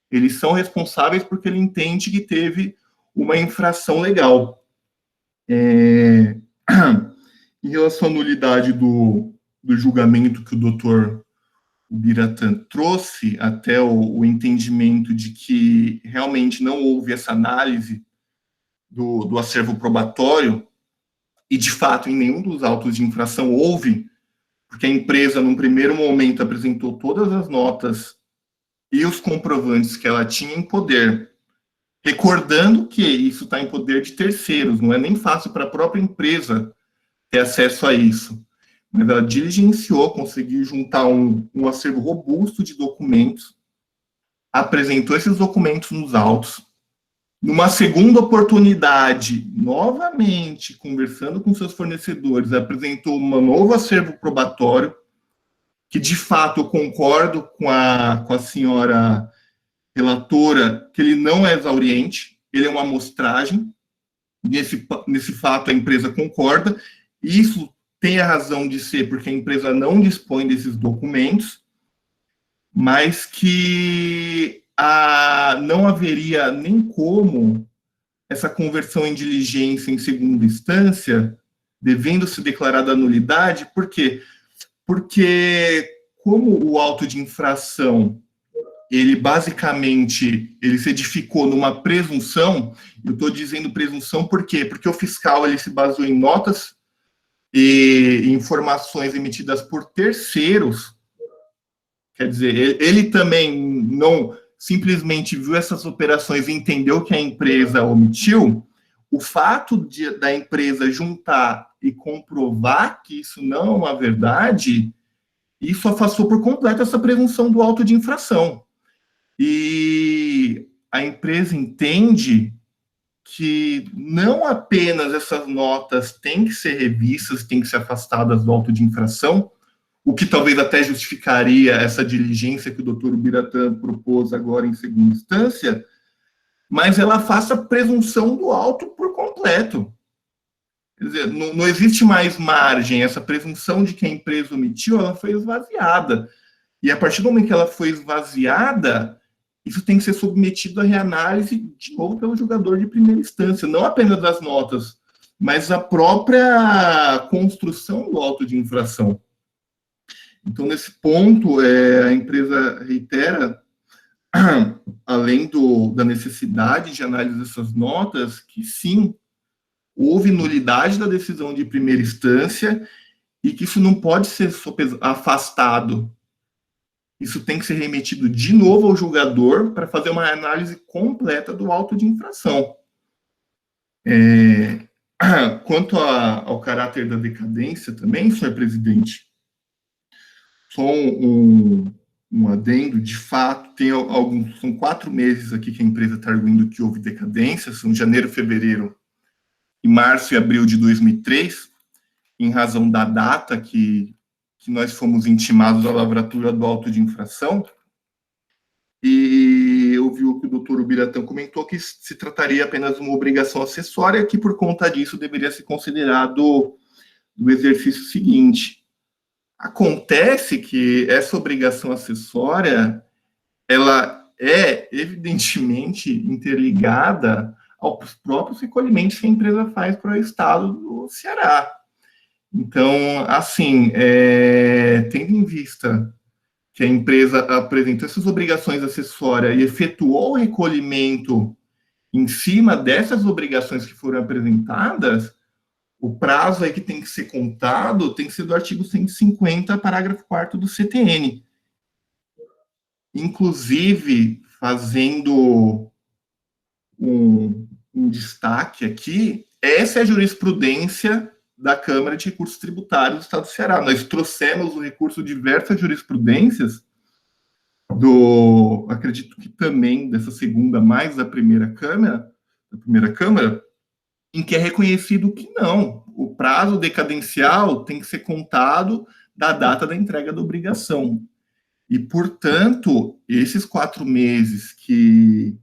eles são responsáveis porque ele entende que teve uma infração legal. Em relação à nulidade do julgamento que o doutor Ubiratã trouxe, até o entendimento de que realmente não houve essa análise do acervo probatório, e de fato em nenhum dos autos de infração houve, porque a empresa, num primeiro momento, apresentou todas as notas e os comprovantes que ela tinha em poder, recordando que isso está em poder de terceiros, não é nem fácil para a própria empresa ter acesso a isso. Mas ela diligenciou, conseguiu juntar um acervo robusto de documentos, apresentou esses documentos nos autos. Numa segunda oportunidade, novamente, conversando com seus fornecedores, apresentou um novo acervo probatório, que, de fato, eu concordo com a senhora relatora, que ele não é exauriente, ele é uma amostragem. Nesse fato, a empresa concorda. Isso tem a razão de ser porque a empresa não dispõe desses documentos, mas que não haveria nem como essa conversão em diligência em segunda instância, devendo se declarada a nulidade. Por quê? Porque, como o auto de infração, ele basicamente, ele se edificou numa presunção, eu estou dizendo presunção por quê? Porque o fiscal, ele se baseou em notas e informações emitidas por terceiros. Quer dizer, ele também não simplesmente viu essas operações e entendeu que a empresa omitiu. O fato da empresa juntar e comprovar que isso não é uma verdade, isso afastou por completo essa presunção do auto de infração. E a empresa entende que não apenas essas notas têm que ser revistas, têm que ser afastadas do auto de infração, o que talvez até justificaria essa diligência que o doutor Ubiratã propôs agora em segunda instância, mas ela afasta a presunção do auto por completo. Quer dizer, não existe mais margem, essa presunção de que a empresa omitiu, ela foi esvaziada. E a partir do momento que ela foi esvaziada, isso tem que ser submetido à reanálise, de novo, pelo julgador de primeira instância, não apenas das notas, mas a própria construção do auto de infração. Então, nesse ponto, a empresa reitera, além da necessidade de análise dessas notas, que sim, houve nulidade da decisão de primeira instância e que isso não pode ser afastado. Isso tem que ser remetido de novo ao julgador para fazer uma análise completa do auto de infração. Quanto ao caráter da decadência também, senhor presidente, só um adendo, de fato, são 4 meses aqui que a empresa está arguindo que houve decadência, são janeiro, fevereiro, e março e abril de 2003, em razão da data que que nós fomos intimados à lavratura do auto de infração, e eu vi o que o doutor Ubiratã comentou, que se trataria apenas de uma obrigação acessória, que por conta disso deveria ser considerado do exercício seguinte. Acontece que essa obrigação acessória, ela é evidentemente interligada aos próprios recolhimentos que a empresa faz para o estado do Ceará. Então, assim, tendo em vista que a empresa apresentou essas obrigações acessórias e efetuou o recolhimento em cima dessas obrigações que foram apresentadas, o prazo aí que tem que ser contado tem que ser do artigo 150, parágrafo 4º do CTN. Inclusive, fazendo um destaque aqui, essa é a jurisprudência da Câmara de Recursos Tributários do Estado do Ceará. Nós trouxemos o recurso de diversas jurisprudências, acredito que também dessa segunda, mais da primeira Câmara, em que é reconhecido que não, o prazo decadencial tem que ser contado da data da entrega da obrigação. E, portanto, esses 4 meses que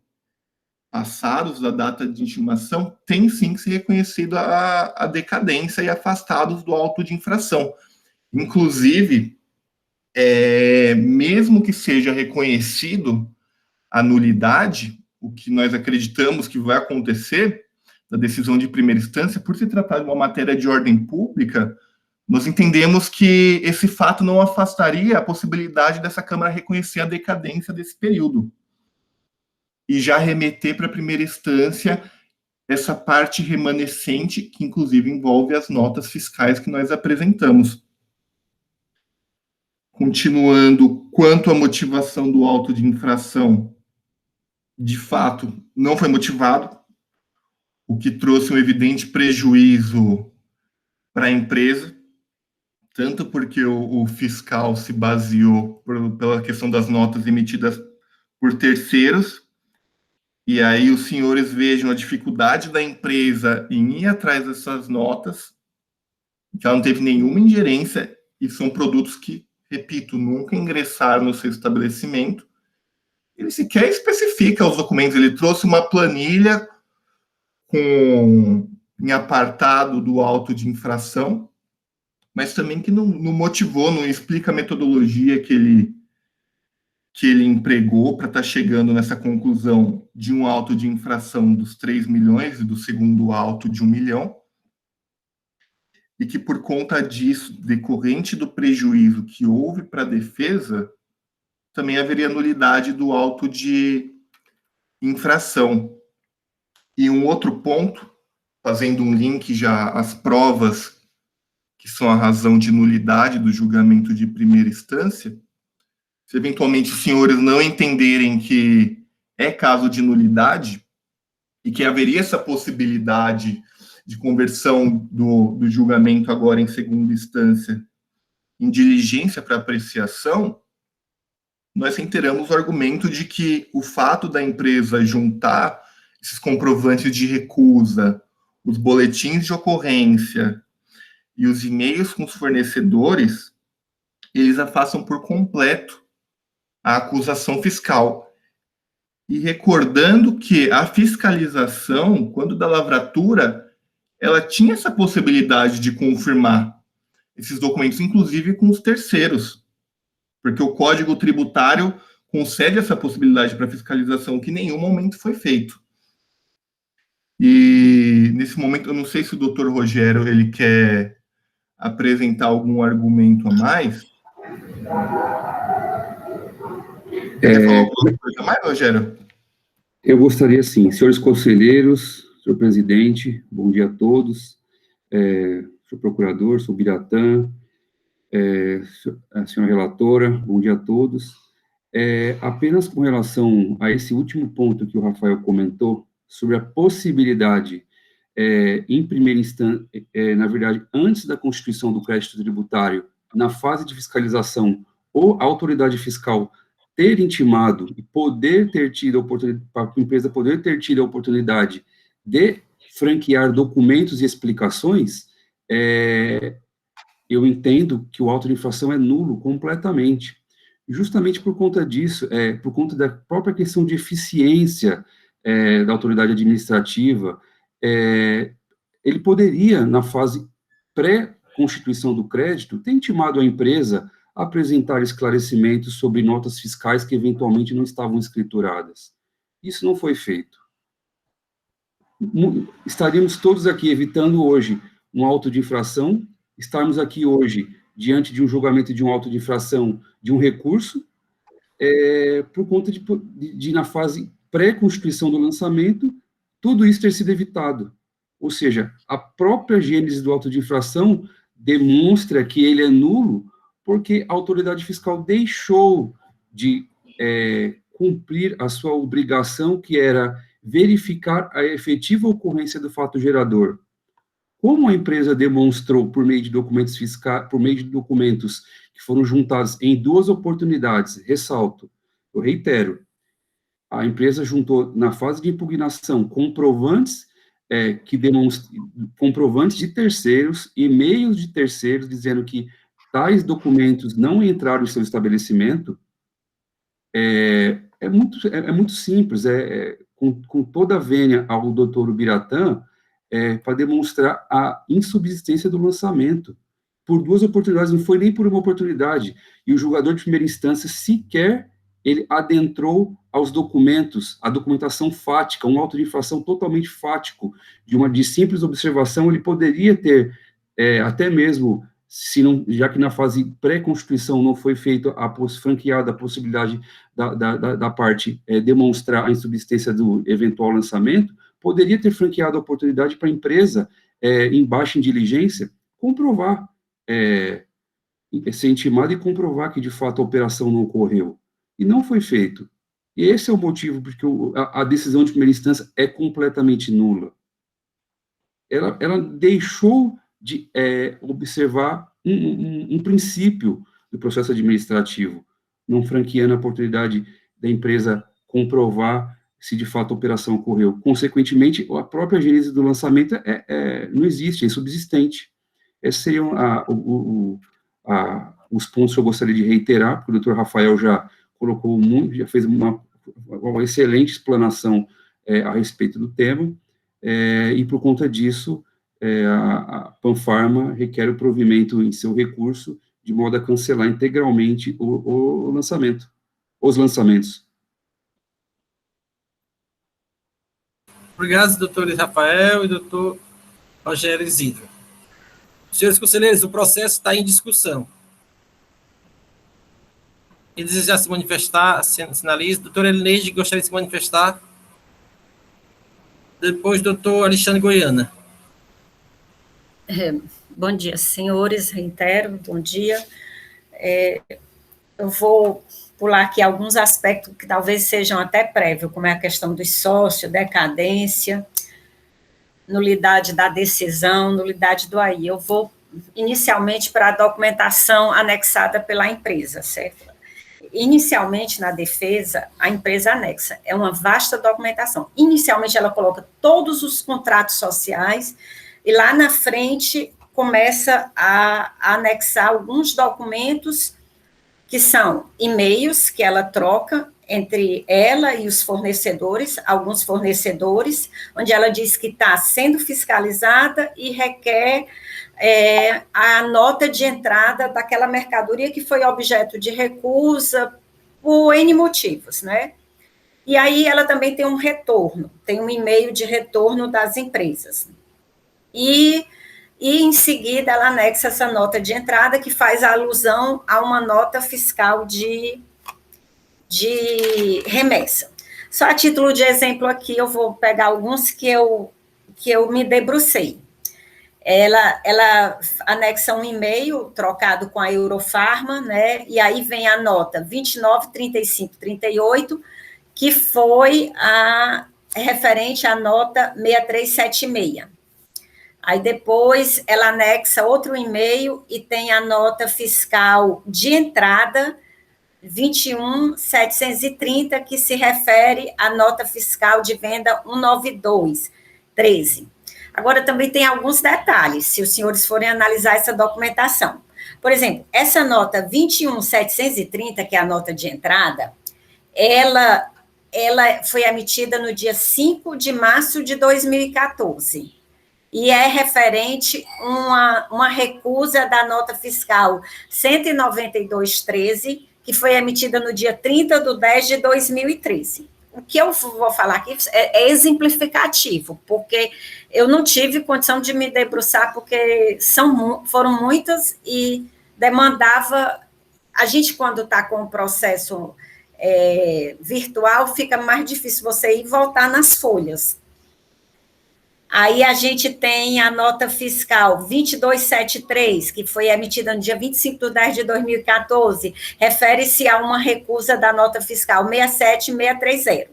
passados da data de intimação, tem sim que ser reconhecido a decadência e afastados do auto de infração. Inclusive, mesmo que seja reconhecido a nulidade, o que nós acreditamos que vai acontecer, da decisão de primeira instância, por se tratar de uma matéria de ordem pública, nós entendemos que esse fato não afastaria a possibilidade dessa Câmara reconhecer a decadência desse período e já remeter para a primeira instância essa parte remanescente, que inclusive envolve as notas fiscais que nós apresentamos. Continuando, quanto à motivação do auto de infração, de fato, não foi motivado, o que trouxe um evidente prejuízo para a empresa, tanto porque o fiscal se baseou pela questão das notas emitidas por terceiros, e aí os senhores vejam a dificuldade da empresa em ir atrás dessas notas, que ela não teve nenhuma ingerência, e são produtos que, repito, nunca ingressaram no seu estabelecimento. Ele sequer especifica os documentos, ele trouxe uma planilha em apartado do auto de infração, mas também que não motivou, não explica a metodologia que ele empregou para estar chegando nessa conclusão de um auto de infração dos 3 milhões e do segundo auto de 1 milhão, e que por conta disso, decorrente do prejuízo que houve para a defesa, também haveria nulidade do auto de infração. E um outro ponto, fazendo um link já às provas que são a razão de nulidade do julgamento de primeira instância, se eventualmente os senhores não entenderem que é caso de nulidade e que haveria essa possibilidade de conversão do julgamento agora em segunda instância em diligência para apreciação, nós reiteramos o argumento de que o fato da empresa juntar esses comprovantes de recusa, os boletins de ocorrência e os e-mails com os fornecedores, eles afastam por completo a acusação fiscal. E recordando que a fiscalização, quando da lavratura, ela tinha essa possibilidade de confirmar esses documentos, inclusive com os terceiros, porque o Código Tributário concede essa possibilidade para fiscalização, que em nenhum momento foi feito. E, nesse momento, eu não sei se o doutor Rogério ele quer apresentar algum argumento a mais. Quer falar alguma coisa a mais, Rogério? Eu gostaria, sim. Senhores conselheiros, senhor presidente, bom dia a todos. Senhor procurador, senhor Ubiratã, a senhora relatora, bom dia a todos. Apenas com relação a esse último ponto que o Rafael comentou, sobre a possibilidade, em primeira instância, na verdade, antes da constituição do crédito tributário, na fase de fiscalização, ou a autoridade fiscal ter intimado e poder ter tido a oportunidade, para a empresa poder ter tido a oportunidade de franquear documentos e explicações, eu entendo que o auto de infração é nulo completamente. Justamente por conta disso, por conta da própria questão de eficiência da autoridade administrativa, ele poderia, na fase pré-constituição do crédito, ter intimado a empresa a apresentar esclarecimentos sobre notas fiscais que eventualmente não estavam escrituradas. Isso não foi feito. Estaríamos todos aqui evitando hoje um auto de infração, estarmos aqui hoje diante de um julgamento de um auto de infração de um recurso, por conta de na fase pré-constituição do lançamento, tudo isso ter sido evitado. Ou seja, a própria gênese do auto de infração demonstra que ele é nulo porque a autoridade fiscal deixou de cumprir a sua obrigação, que era verificar a efetiva ocorrência do fato gerador. Como a empresa demonstrou por meio de documentos fiscais, por meio de documentos que foram juntados em 2 oportunidades, ressalto, eu reitero, a empresa juntou na fase de impugnação comprovantes comprovantes de terceiros, e-mails de terceiros dizendo que tais documentos não entraram em seu estabelecimento, é muito simples, com toda a vênia ao doutor Ubiratã, para demonstrar a insubsistência do lançamento. Por 2 oportunidades, não foi nem por uma oportunidade, e o julgador de primeira instância sequer ele adentrou aos documentos, a documentação fática, um auto de infração totalmente fático, de simples observação, ele poderia ter, até mesmo, já que na fase pré-constituição não foi feita franqueada a possibilidade da parte demonstrar a insubsistência do eventual lançamento, poderia ter franqueado a oportunidade para a empresa, em baixa diligência, comprovar, ser intimada e comprovar que, de fato, a operação não ocorreu. E não foi feito. E esse é o motivo porque a decisão de primeira instância é completamente nula. Ela deixou de observar um princípio do processo administrativo, não franqueando a oportunidade da empresa comprovar se de fato a operação ocorreu. Consequentemente, a própria gênese do lançamento não existe, é insubsistente. Esses seriam os pontos que eu gostaria de reiterar, porque o doutor Rafael já colocou já fez uma excelente explanação a respeito do tema, e por conta disso, a Panfarma requer o provimento em seu recurso, de modo a cancelar integralmente os lançamentos. Obrigado, doutor Rafael e doutor Rogério Isidro. Senhores conselheiros, o processo está em discussão. Eles já se manifestar, sinaliza. Doutor Elineide, gostaria de se manifestar. Depois, doutor Alexandre Goiana. Bom dia, senhores, reitero, bom dia. Eu vou pular aqui alguns aspectos que talvez sejam até prévios, como é a questão dos sócios, decadência, nulidade da decisão, nulidade do AI. Eu vou, inicialmente, para a documentação anexada pela empresa, certo? Inicialmente, na defesa, a empresa anexa. É uma vasta documentação. Inicialmente, ela coloca todos os contratos sociais e lá na frente começa a anexar alguns documentos que são e-mails que ela troca entre ela e os fornecedores, alguns fornecedores, onde ela diz que está sendo fiscalizada e requer a nota de entrada daquela mercadoria que foi objeto de recusa por N motivos, né? E aí ela também tem um retorno, tem um e-mail de retorno das empresas. E em seguida ela anexa essa nota de entrada que faz alusão a uma nota fiscal de remessa. Só a título de exemplo aqui, eu vou pegar alguns que eu me debrucei. Ela anexa um e-mail trocado com a Eurofarma, né, e aí vem a nota 293538, que foi referente à nota 6376. Aí depois ela anexa outro e-mail e tem a nota fiscal de entrada 21730, que se refere à nota fiscal de venda 19213. Agora, também tem alguns detalhes, se os senhores forem analisar essa documentação. Por exemplo, essa nota 21.730, que é a nota de entrada, ela foi emitida no dia 5 de março de 2014, e é referente uma recusa da nota fiscal 192.13, que foi emitida no dia 30/10/2013. O que eu vou falar aqui é exemplificativo, porque eu não tive condição de me debruçar, porque foram muitas e demandava... A gente, quando está com o processo virtual, fica mais difícil você ir e voltar nas folhas. Aí a gente tem a nota fiscal 2273, que foi emitida no dia 25/10/2014, refere-se a uma recusa da nota fiscal 67630.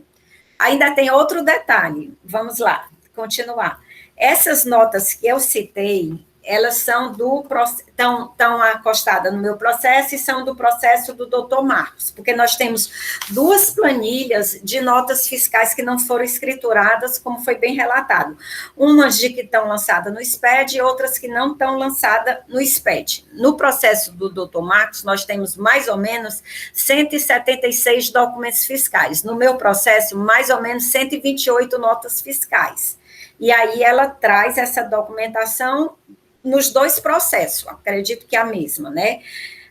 Ainda tem outro detalhe, vamos lá, continuar. Essas notas que eu citei, elas são estão acostadas no meu processo e são do processo do doutor Marcos, porque nós temos 2 planilhas de notas fiscais que não foram escrituradas, como foi bem relatado. Umas de que estão lançadas no SPED e outras que não estão lançadas no SPED. No processo do doutor Marcos, nós temos mais ou menos 176 documentos fiscais. No meu processo, mais ou menos 128 notas fiscais. E aí ela traz essa documentação nos 2 processos, acredito que é a mesma, né?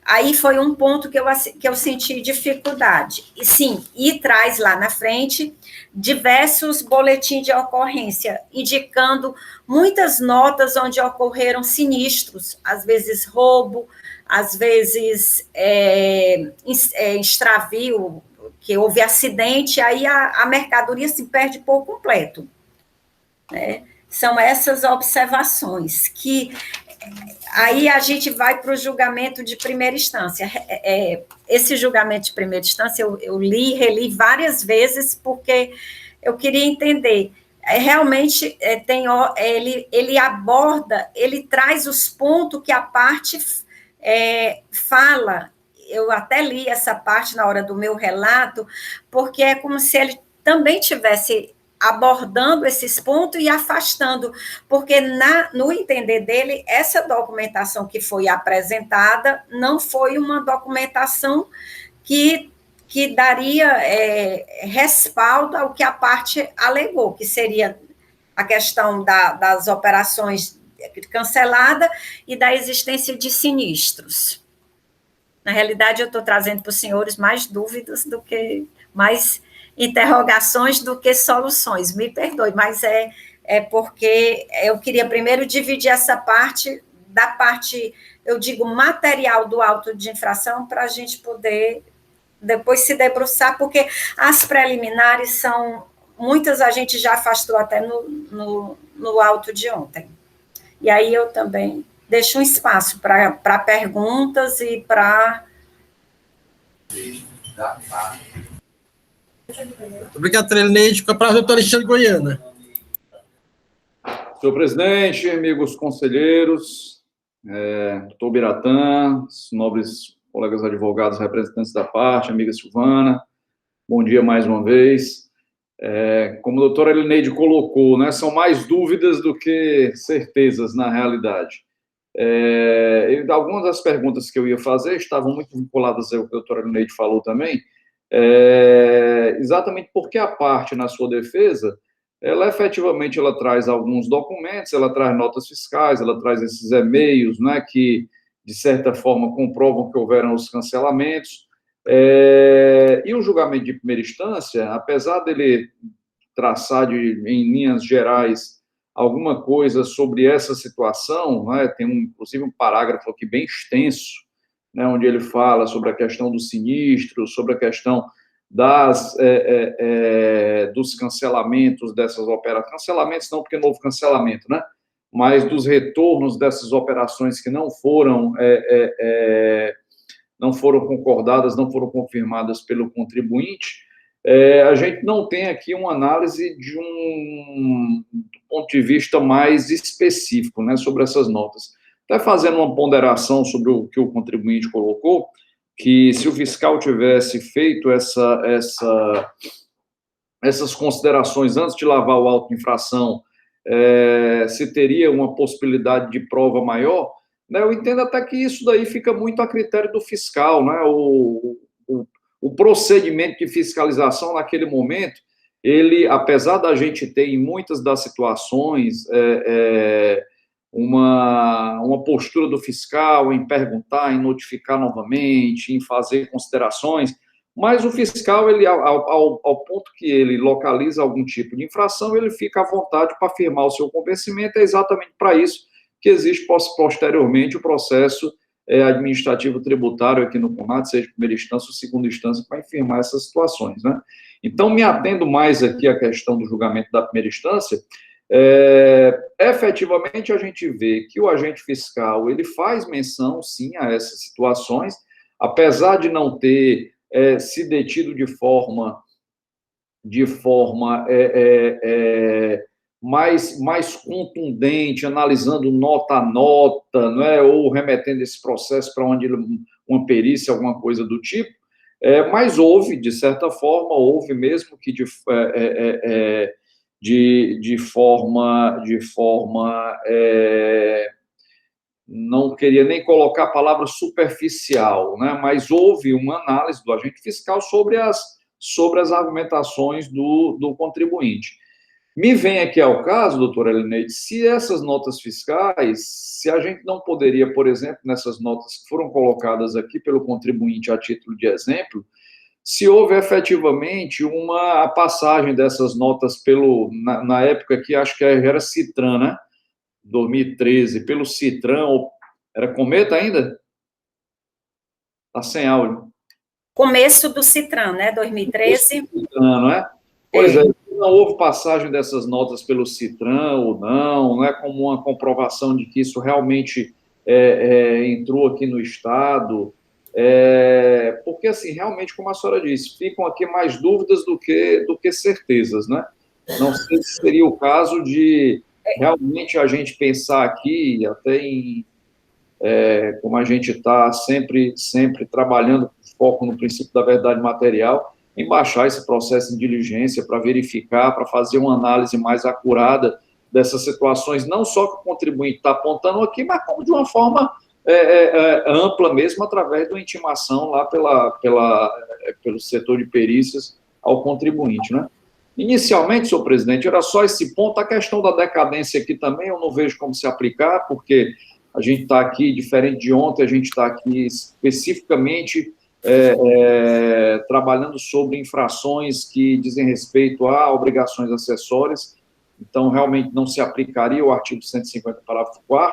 Aí foi um ponto que eu senti dificuldade. E sim, e traz lá na frente diversos boletins de ocorrência, indicando muitas notas onde ocorreram sinistros, às vezes roubo, às vezes extravio, que houve acidente, aí a mercadoria se perde por completo, né? São essas observações que aí a gente vai para o julgamento de primeira instância. Esse julgamento de primeira instância eu li e reli várias vezes, porque eu queria entender. Realmente, ele aborda, ele traz os pontos que a parte fala. Eu até li essa parte na hora do meu relato, porque é como se ele também tivesse abordando esses pontos e afastando, porque no entender dele, essa documentação que foi apresentada não foi uma documentação que daria respaldo ao que a parte alegou, que seria a questão das operações canceladas e da existência de sinistros. Na realidade, eu estou trazendo para os senhores mais dúvidas do que mais interrogações do que soluções, me perdoe, mas é porque eu queria primeiro dividir essa parte da parte, eu digo, material do auto de infração, para a gente poder depois se debruçar, porque as preliminares muitas a gente já afastou até no auto de ontem. E aí eu também deixo um espaço para perguntas e para... Obrigado, Trelineide. Com a palavra, doutor Alexandre Goiana. Senhor presidente, amigos conselheiros, doutor Biratã, nobres colegas advogados, representantes da parte, amiga Silvana, bom dia mais uma vez. Como a doutora Elineide colocou, né, são mais dúvidas do que certezas na realidade. Algumas das perguntas que eu ia fazer estavam muito vinculadas ao que a doutora Elineide falou também, exatamente porque a parte, na sua defesa, ela efetivamente traz alguns documentos, ela traz notas fiscais, ela traz esses e-mails, né, que, de certa forma, comprovam que houveram os cancelamentos, e o julgamento de primeira instância, apesar dele traçar em linhas gerais alguma coisa sobre essa situação, né, tem inclusive um parágrafo aqui bem extenso, né, onde ele fala sobre a questão do sinistro, sobre a questão dos cancelamentos dessas operações, cancelamentos não, porque não houve cancelamento, né, mas dos retornos dessas operações que não foram concordadas, não foram confirmadas pelo contribuinte. A gente não tem aqui uma análise de um ponto de vista mais específico, né, sobre essas notas. Até fazendo uma ponderação sobre o que o contribuinte colocou, que se o fiscal tivesse feito essas considerações antes de lavar o auto de infração, se teria uma possibilidade de prova maior, né, eu entendo até que isso daí fica muito a critério do fiscal, né, o procedimento de fiscalização naquele momento, ele, apesar da gente ter em muitas das situações uma postura do fiscal em perguntar, em notificar novamente, em fazer considerações, mas o fiscal, ele, ao ponto que ele localiza algum tipo de infração, ele fica à vontade para afirmar o seu convencimento, é exatamente para isso que existe posteriormente o processo administrativo tributário aqui no CONAD, seja primeira instância ou segunda instância, para afirmar essas situações, né? Então, me atendo mais aqui à questão do julgamento da primeira instância, efetivamente a gente vê que o agente fiscal, ele faz menção, sim, a essas situações, apesar de não ter se detido de forma mais contundente, analisando nota a nota, não é? Ou remetendo esse processo para uma perícia, alguma coisa do tipo, mas houve, de certa forma, houve mesmo que de forma não queria nem colocar a palavra superficial, né? Mas houve uma análise do agente fiscal sobre as argumentações do contribuinte. Me vem aqui ao caso, doutora Elineide, se essas notas fiscais, se a gente não poderia, por exemplo, nessas notas que foram colocadas aqui pelo contribuinte a título de exemplo, se houve efetivamente a passagem dessas notas na época que acho que era Citran, né? 2013, pelo Citran, era Cometa ainda? Está sem áudio. Começo do Citran, né, 2013. Citran, não é? Pois é, não houve passagem dessas notas pelo Citran ou não é como uma comprovação de que isso realmente entrou aqui no Estado, porque, assim, realmente, como a senhora disse, ficam aqui mais dúvidas do que certezas, né? Não sei se seria o caso de realmente a gente pensar aqui, até como a gente está sempre trabalhando com foco no princípio da verdade material, em baixar esse processo de diligência para verificar, para fazer uma análise mais acurada dessas situações, não só que o contribuinte está apontando aqui, mas como de uma forma ampla mesmo, através de uma intimação lá pelo setor de perícias ao contribuinte, né? Inicialmente, senhor presidente, era só esse ponto. A questão da decadência aqui também eu não vejo como se aplicar, porque a gente está aqui, diferente de ontem, a gente está aqui especificamente trabalhando sobre infrações que dizem respeito a obrigações acessórias, então realmente não se aplicaria o artigo 150, parágrafo 4º,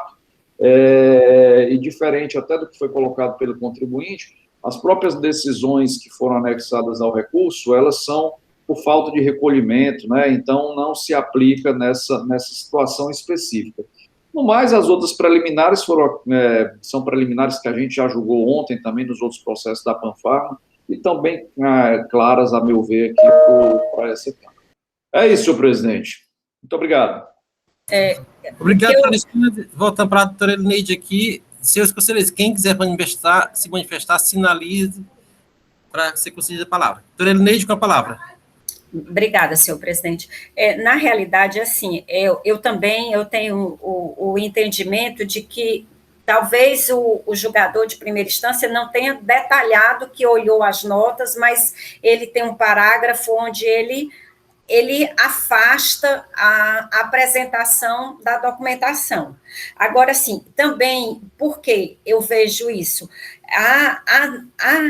e diferente até do que foi colocado pelo contribuinte, as próprias decisões que foram anexadas ao recurso, elas são por falta de recolhimento, né? Então não se aplica nessa situação específica. No mais, as outras preliminares são preliminares que a gente já julgou ontem também nos outros processos da Panfarma, e estão bem claras, a meu ver, aqui para essa etapa. É isso, senhor presidente. Muito obrigado. Obrigado, Alexandre. Voltando para a doutora Elineide aqui. Senhores conselheiros, quem quiser se manifestar, sinalize para ser concedida a palavra. Doutora Elineide, com a palavra. Obrigada, senhor presidente. Na realidade, assim, eu também tenho o entendimento de que talvez o julgador de primeira instância não tenha detalhado que olhou as notas, mas ele tem um parágrafo onde ele afasta a apresentação da documentação. Agora, sim, também, por que eu vejo isso? A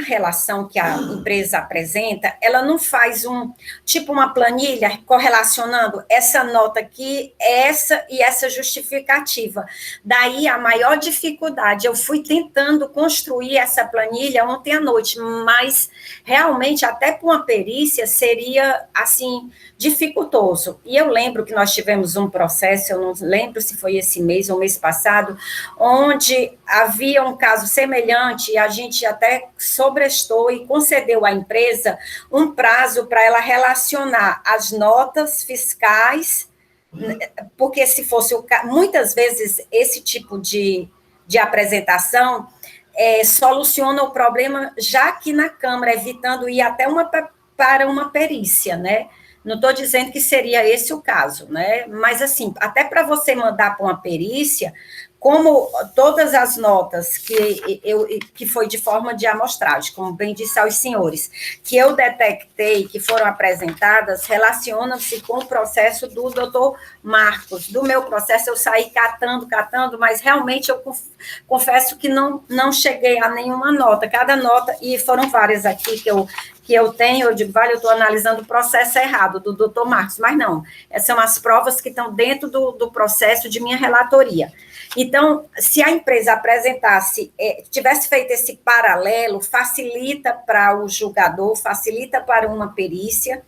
relação que a empresa apresenta, ela não faz uma planilha correlacionando essa nota aqui, essa e essa justificativa. Daí a maior dificuldade. Eu fui tentando construir essa planilha ontem à noite, mas realmente até para uma perícia seria, assim, dificultoso. E eu lembro que nós tivemos um processo, eu não lembro se foi esse mês ou mês passado, onde havia um caso semelhante e a gente até sobrestou e concedeu à empresa um prazo para ela relacionar as notas fiscais, porque se fosse o caso, muitas vezes esse tipo de apresentação soluciona o problema já aqui na Câmara, evitando ir até para uma perícia, né? Não estou dizendo que seria esse o caso, né? Mas, assim, até para você mandar para uma perícia, como todas as notas que foi de forma de amostragem, como bem disse aos senhores, que eu detectei, que foram apresentadas, relacionam-se com o processo do doutor Marcos. Do meu processo, eu saí catando, mas realmente eu confesso que não cheguei a nenhuma nota. Cada nota, e foram várias aqui que eu tenho, eu digo, vale, eu estou analisando o processo errado do doutor Marcos, mas não, essas são as provas que estão dentro do processo de minha relatoria. Então, se a empresa apresentasse, tivesse feito esse paralelo, facilita para o julgador, facilita para uma perícia,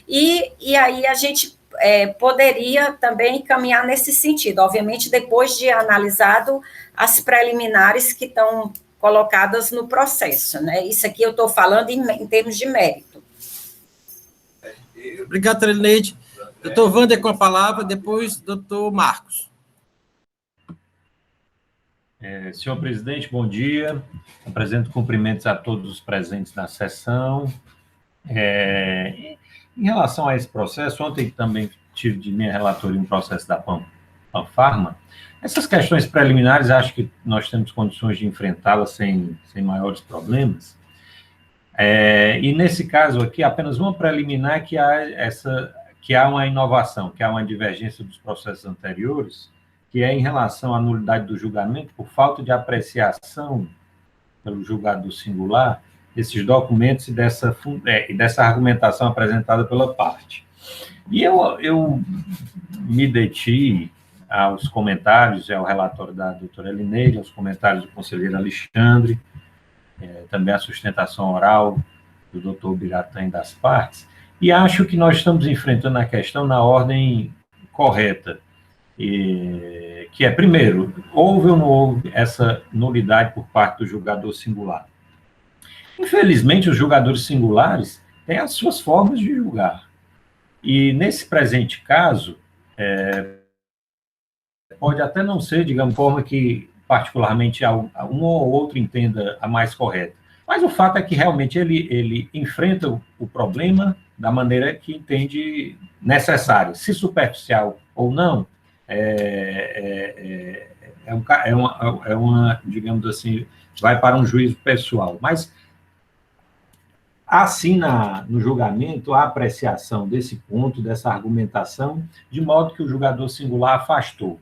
e aí a gente poderia também caminhar nesse sentido, obviamente, depois de analisado as preliminares que estão colocadas no processo, né? Isso aqui eu estou falando em termos de mérito. Obrigado, Trelineide. Doutor Wander com a palavra, depois doutor Marcos. Senhor presidente, bom dia. Apresento cumprimentos a todos os presentes na sessão. Em relação a esse processo, ontem também tive de minha relatoria um processo da Panfarma. Essas questões preliminares, acho que nós temos condições de enfrentá-las sem maiores problemas. E nesse caso aqui, apenas uma preliminar que há uma inovação, que há uma divergência dos processos anteriores, que é em relação à nulidade do julgamento por falta de apreciação pelo julgador singular desses documentos e dessa argumentação apresentada pela parte. E eu me deti aos comentários, ao relatório da doutora Elineide, aos comentários do conselheiro Alexandre, também a sustentação oral do doutor Biratã e das partes, e acho que nós estamos enfrentando a questão na ordem correta, que é, primeiro, houve ou não houve essa nulidade por parte do julgador singular. Infelizmente, os julgadores singulares têm as suas formas de julgar, e nesse presente caso, pode até não ser, digamos, forma que particularmente um ou outro entenda a mais correta. Mas o fato é que realmente ele enfrenta o problema da maneira que entende necessária. Se superficial ou não, digamos assim, vai para um juízo pessoal. Mas, assim, no julgamento, a apreciação desse ponto, dessa argumentação, de modo que o julgador singular afastou.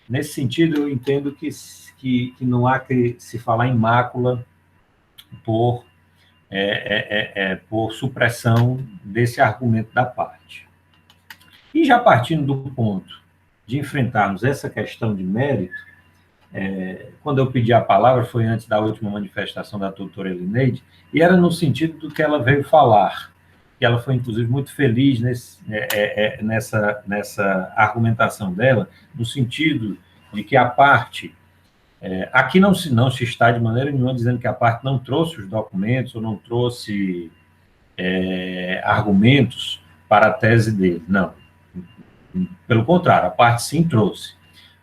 Nesse sentido, eu entendo que não há que se falar em mácula por supressão desse argumento da parte. E já partindo do ponto de enfrentarmos essa questão de mérito, quando eu pedi a palavra, foi antes da última manifestação da doutora Elineide, e era no sentido do que ela veio falar, que ela foi, inclusive, muito feliz nessa argumentação dela, no sentido de que a parte... aqui não se está de maneira nenhuma dizendo que a parte não trouxe os documentos ou não trouxe argumentos para a tese dele, não. Pelo contrário, a parte sim trouxe.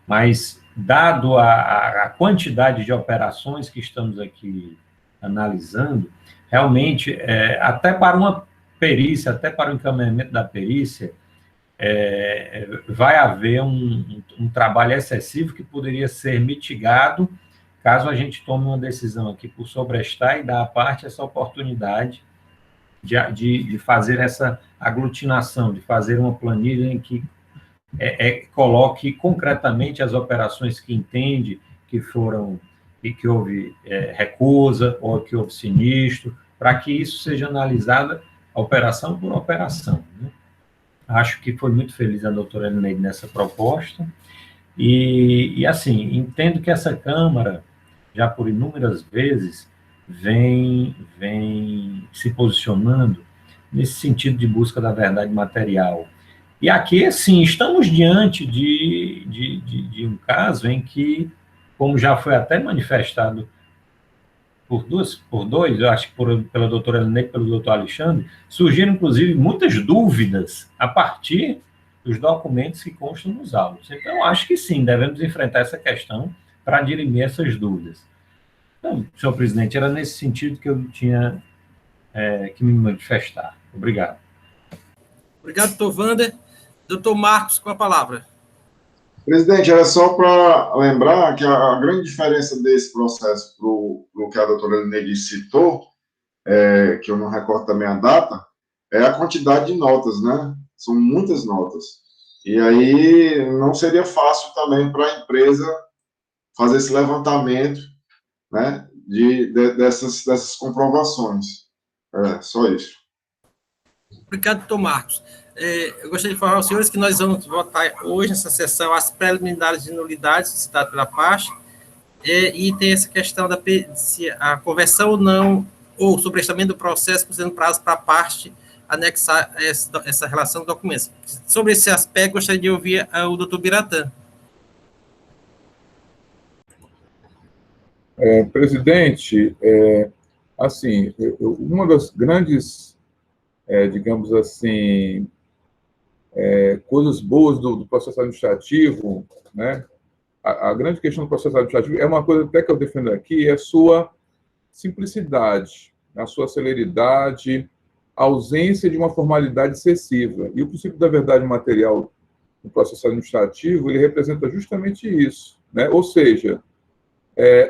Mas, dado a quantidade de operações que estamos aqui analisando, realmente, até para uma perícia, até para o encaminhamento da perícia, vai haver um trabalho excessivo que poderia ser mitigado caso a gente tome uma decisão aqui por sobrestar e dar à parte essa oportunidade de fazer essa aglutinação, de fazer uma planilha em que coloque concretamente as operações que entende que foram e que houve recusa ou que houve sinistro, para que isso seja analisada operação por operação, né? Acho que foi muito feliz a doutora Elineide nessa proposta, e assim, entendo que essa Câmara, já por inúmeras vezes, vem se posicionando nesse sentido de busca da verdade material. E aqui, sim, estamos diante de um caso em que, como já foi até manifestado por dois, eu acho que pela doutora Elineide e pelo doutor Alexandre, surgiram, inclusive, muitas dúvidas a partir dos documentos que constam nos autos. Então, acho que sim, devemos enfrentar essa questão para dirimir essas dúvidas. Então, senhor presidente, era nesse sentido que eu tinha que me manifestar. Obrigado. Obrigado, doutor Wander. Doutor Marcos, com a palavra. Presidente, era só para lembrar que a grande diferença desse processo para o que a doutora Negri citou, que eu não recordo também a data, é a quantidade de notas, né? São muitas notas. E aí não seria fácil também para a empresa fazer esse levantamento, né, dessas comprovações. Só isso. Obrigado, doutor Marcos. Eu gostaria de informar aos senhores que nós vamos votar hoje, nessa sessão, as preliminares de nulidades citadas pela parte, e tem essa questão se a conversão ou não, ou sobrestamento do processo, considerando prazo para a parte anexar essa relação de documentos. Sobre esse aspecto, gostaria de ouvir o doutor Biratã. Presidente, assim, uma das grandes, digamos assim, coisas boas do processo administrativo, né? A grande questão do processo administrativo é uma coisa até que eu defendo aqui, é a sua simplicidade, a sua celeridade, a ausência de uma formalidade excessiva. E o princípio da verdade material no processo administrativo, ele representa justamente isso, né? Ou seja,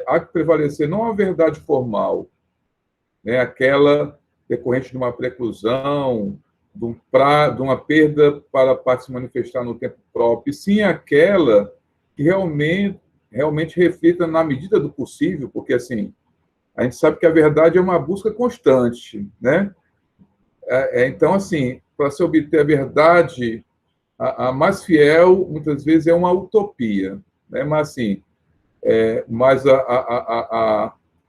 há que prevalecer não a verdade formal, né, aquela decorrente de uma preclusão, de uma perda para a parte se manifestar no tempo próprio, e sim aquela que realmente reflita na medida do possível, porque, assim, a gente sabe que a verdade é uma busca constante, né? Então, assim, para se obter a verdade, a mais fiel, muitas vezes, é uma utopia, né? Mas, assim,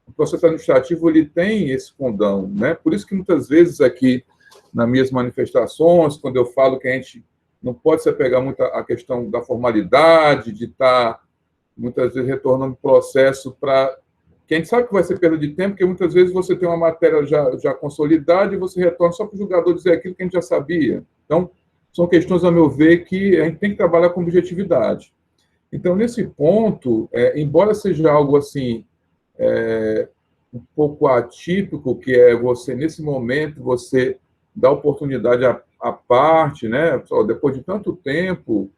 o processo administrativo ele tem esse condão, né? Por isso que muitas vezes aqui nas minhas manifestações, quando eu falo que a gente não pode se apegar muito à questão da formalidade, de estar muitas vezes retornando o processo para que a gente sabe que vai ser perda de tempo, porque muitas vezes você tem uma matéria já consolidada e você retorna só para o julgador dizer aquilo que a gente já sabia. Então, são questões, a meu ver, que a gente tem que trabalhar com objetividade. Então, nesse ponto, embora seja algo assim, um pouco atípico, que é você, nesse momento, você dá oportunidade à parte, né? Depois de tanto tempo,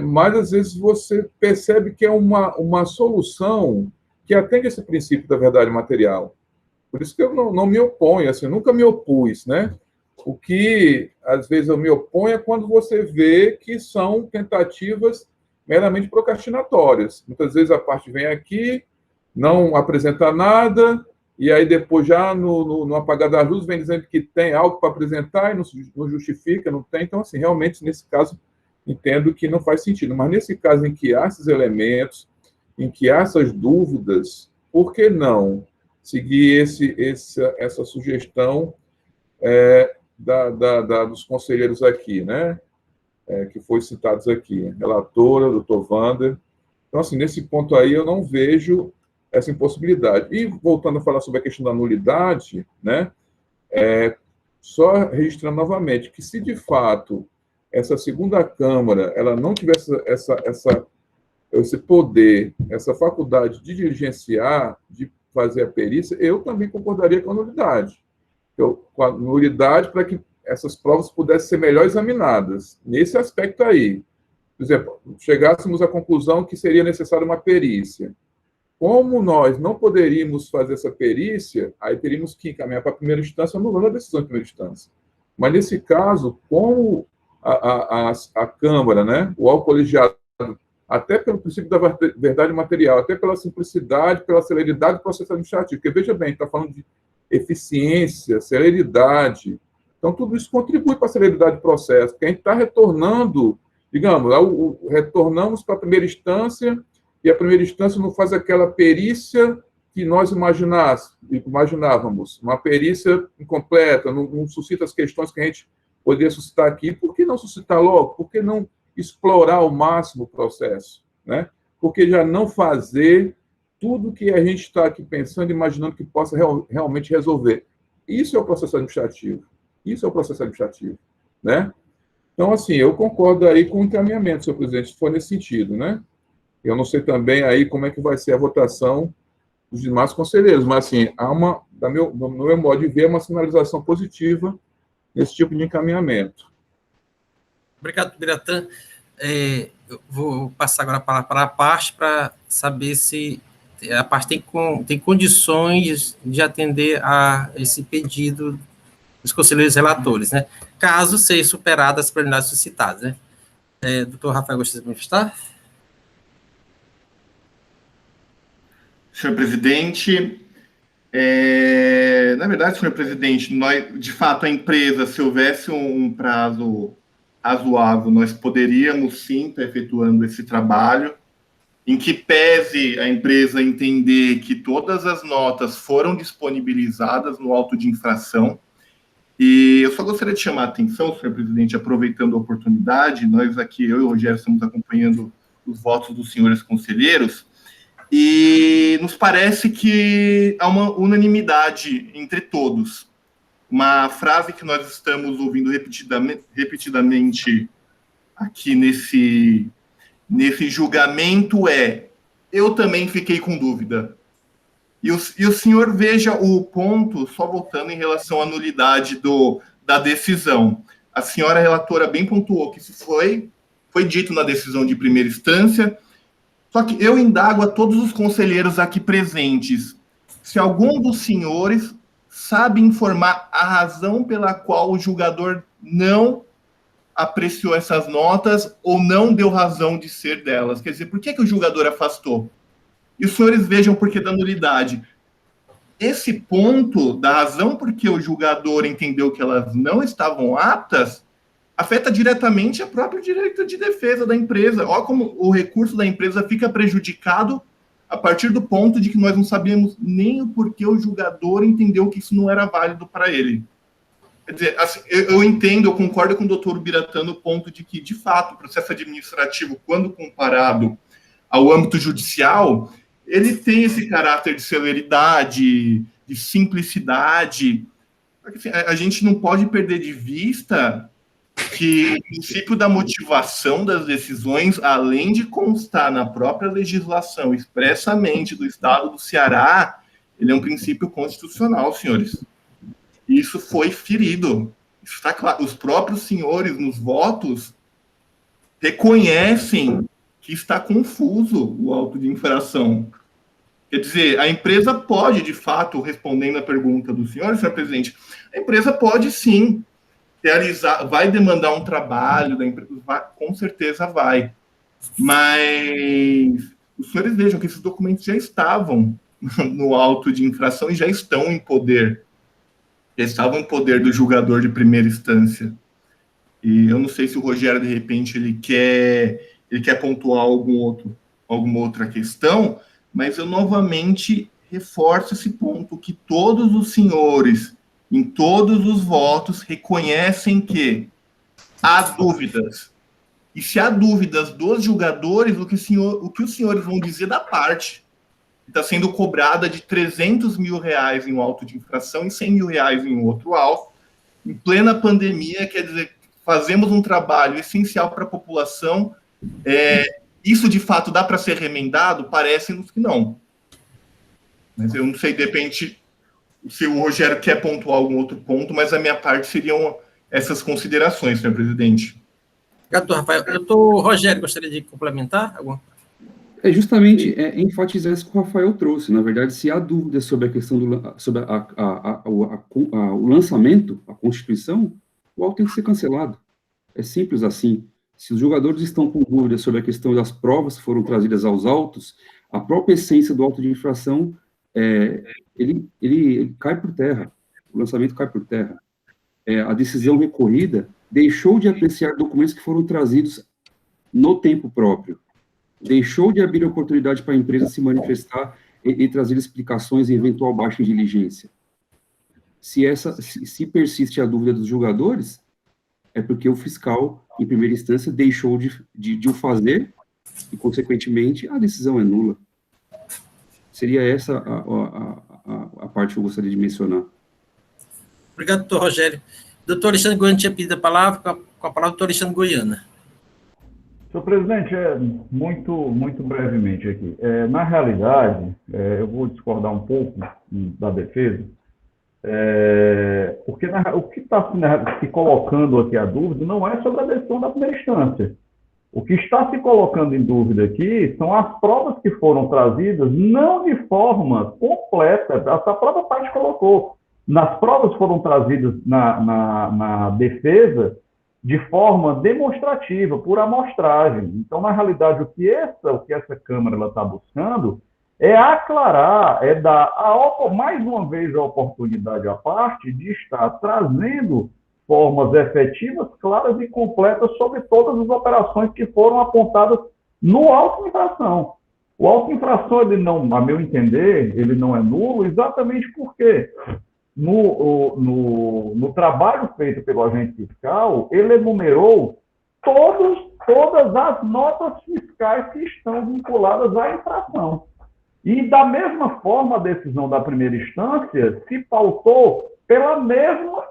mas às vezes você percebe que é uma solução que atende esse princípio da verdade material. Por isso que eu não me oponho, assim, nunca me opus, né? O que, às vezes, eu me oponho é quando você vê que são tentativas meramente procrastinatórias. Muitas vezes a parte vem aqui, não apresenta nada, e aí depois já no apagar das luzes vem dizendo que tem algo para apresentar e não justifica, não tem. Então, assim, realmente, nesse caso, entendo que não faz sentido. Mas nesse caso em que há esses elementos, em que há essas dúvidas, por que não seguir essa sugestão dos conselheiros aqui, né? Que foi citados aqui, relatora, doutor Wander. Então, assim, nesse ponto aí, eu não vejo essa impossibilidade. E, voltando a falar sobre a questão da nulidade, né, só registrando novamente que, se de fato essa segunda Câmara ela não tivesse esse poder, essa faculdade de diligenciar, de fazer a perícia, eu também concordaria com a nulidade. Com a nulidade para que essas provas pudessem ser melhor examinadas. Nesse aspecto aí, por exemplo, chegássemos à conclusão que seria necessária uma perícia. Como nós não poderíamos fazer essa perícia, aí teríamos que encaminhar para a primeira instância, anulando a decisão de primeira instância. Mas, nesse caso, como a Câmara, né, o órgão colegiado, até pelo princípio da verdade material, até pela simplicidade, pela celeridade do processo administrativo, porque, veja bem, está falando de eficiência, celeridade. Então, tudo isso contribui para a celeridade do processo, porque a gente está retornando, digamos, retornamos para a primeira instância, e a primeira instância não faz aquela perícia que nós imaginávamos, uma perícia incompleta, não suscita as questões que a gente poderia suscitar aqui. Por que não suscitar logo? Por que não explorar ao máximo o processo, né? Por que já não fazer tudo que a gente está aqui pensando, imaginando que possa realmente resolver? Isso é o processo administrativo. Isso é o processo administrativo, né? Então, assim, eu concordo aí com o encaminhamento, senhor presidente, se for nesse sentido, né? Eu não sei também aí como é que vai ser a votação dos demais conselheiros, mas, assim, há no meu modo de ver, uma sinalização positiva nesse tipo de encaminhamento. Obrigado, Biratã. Eu vou passar agora para a parte para saber se a parte tem condições de atender a esse pedido dos conselheiros relatores, né? Caso sejam superadas as preliminares suscitadas, né? Doutor Rafael, gostaria de manifestar? Senhor presidente, na verdade, senhor presidente, de fato, a empresa, se houvesse um prazo razoável, nós poderíamos sim estar efetuando esse trabalho, em que pese a empresa entender que todas as notas foram disponibilizadas no auto de infração. E eu só gostaria de chamar a atenção, senhor presidente, aproveitando a oportunidade, nós aqui, eu e o Rogério, estamos acompanhando os votos dos senhores conselheiros, e nos parece que há uma unanimidade entre todos. Uma frase que nós estamos ouvindo repetidamente aqui nesse julgamento eu também fiquei com dúvida. E o senhor veja o ponto, só voltando em relação à nulidade da decisão. A senhora relatora bem pontuou que isso foi dito na decisão de primeira instância, só que eu indago a todos os conselheiros aqui presentes, se algum dos senhores sabe informar a razão pela qual o julgador não apreciou essas notas ou não deu razão de ser delas. Quer dizer, por que o julgador afastou? E os senhores vejam o porquê da nulidade. Esse ponto da razão porque o julgador entendeu que elas não estavam aptas afeta diretamente a própria direito de defesa da empresa. Olha como o recurso da empresa fica prejudicado a partir do ponto de que nós não sabíamos nem o porquê o julgador entendeu que isso não era válido para ele. Quer dizer, assim, eu entendo, eu concordo com o doutor Biratã no ponto de que, de fato, o processo administrativo, quando comparado ao âmbito judicial, ele tem esse caráter de celeridade, de simplicidade. Assim, a gente não pode perder de vista que o princípio da motivação das decisões, além de constar na própria legislação expressamente do Estado do Ceará, ele é um princípio constitucional, senhores. Isso foi ferido. Isso está claro. Os próprios senhores, nos votos, reconhecem que está confuso o auto de infração. Quer dizer, a empresa pode, de fato, respondendo à pergunta do senhor presidente, a empresa pode, sim, realizar, vai demandar um trabalho da empresa, com certeza vai. Mas os senhores vejam que esses documentos já estavam no auto de infração e já estão em poder. Já estavam em poder do julgador de primeira instância. E eu não sei se o Rogério, de repente, ele quer pontuar alguma outra questão, mas eu novamente reforço esse ponto, que todos os senhores, em todos os votos, reconhecem que há dúvidas. E se há dúvidas dos julgadores, o que os senhores vão dizer da parte que está sendo cobrada de R$300 mil em um auto de infração e R$100 mil em um outro auto, em plena pandemia, quer dizer, fazemos um trabalho essencial para a população, isso de fato dá para ser remendado? Parece-nos que não. Mas eu não sei, de repente, se o Rogério quer pontuar algum outro ponto, mas a minha parte seriam essas considerações, senhor presidente. Obrigado, doutor Rafael. Doutor Rogério, gostaria de complementar alguma? Justamente enfatizar isso que o Rafael trouxe. Na verdade, se há dúvidas sobre a questão sobre o lançamento, a constituição, o auto tem que ser cancelado. É simples assim. Se os julgadores estão com dúvidas sobre a questão das provas que foram trazidas aos autos, a própria essência do auto de infração, ele cai por terra. O lançamento cai por terra. A decisão recorrida deixou de apreciar documentos que foram trazidos no tempo próprio. Deixou de abrir oportunidade para a empresa se manifestar e trazer explicações em eventual baixa diligência. Se persiste a dúvida dos julgadores, é porque o fiscal, em primeira instância, deixou de o fazer e, consequentemente, a decisão é nula. Seria essa a parte que eu gostaria de mencionar. Obrigado, doutor Rogério. Doutor Alexandre Goiano tinha pedido a palavra, com a palavra, doutor Alexandre Goiana. Senhor presidente, muito brevemente aqui. Na realidade, eu vou discordar um pouco da defesa, Porque o que está se colocando aqui a dúvida não é sobre a decisão da primeira instância. O que está se colocando em dúvida aqui são as provas que foram trazidas, não de forma completa, essa própria parte colocou. Nas provas foram trazidas na defesa de forma demonstrativa, por amostragem. Então, na realidade, o que essa Câmara está buscando é aclarar, é dar mais uma vez a oportunidade à parte de estar trazendo formas efetivas, claras e completas sobre todas as operações que foram apontadas no auto-infração. O auto-infração, ele não, a meu entender, ele não é nulo, exatamente porque no trabalho feito pelo agente fiscal, ele enumerou todas as notas fiscais que estão vinculadas à infração. E, da mesma forma, a decisão da primeira instância se pautou pelo mesmo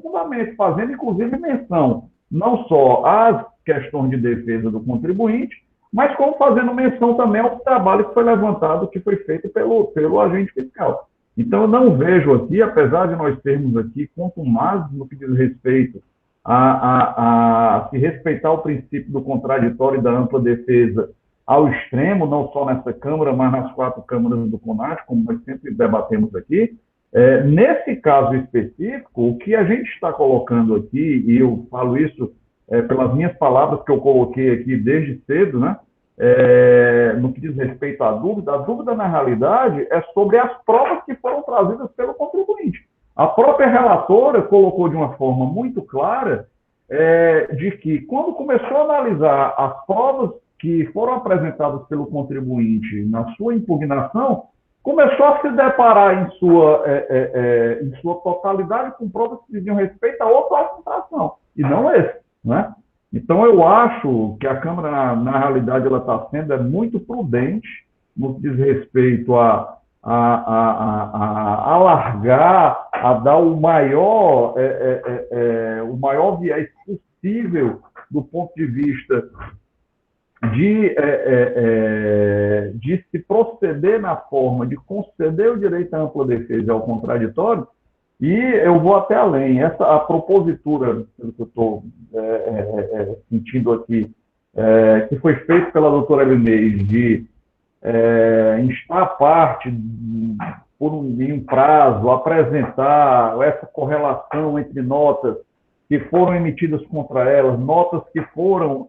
fundamento, fazendo, inclusive, menção não só às questões de defesa do contribuinte, mas como fazendo menção também ao trabalho que foi levantado, que foi feito pelo agente fiscal. Então, eu não vejo aqui, apesar de nós termos aqui contumazes no que diz respeito a se respeitar o princípio do contraditório e da ampla defesa ao extremo, não só nessa Câmara, mas nas 4 câmaras do CONAT, como nós sempre debatemos aqui. Nesse caso específico, o que a gente está colocando aqui, e eu falo isso pelas minhas palavras que eu coloquei aqui desde cedo, né? No que diz respeito à dúvida, na realidade, é sobre as provas que foram trazidas pelo contribuinte. A própria relatora colocou de uma forma muito clara de que, quando começou a analisar as provas que foram apresentadas pelo contribuinte na sua impugnação, começou a se deparar em sua totalidade com provas que diziam respeito a outra auto-infração, e não esse, né? Então, eu acho que a Câmara, na realidade, ela está sendo muito prudente no que diz respeito a alargar, a dar o maior viés possível do ponto de vista de se proceder na forma de conceder o direito à ampla defesa ao contraditório. E eu vou até além. A propositura que eu estou sentindo aqui, que foi feita pela doutora Elinês, de instar a parte, em um prazo, apresentar essa correlação entre notas que foram emitidas contra elas, notas que foram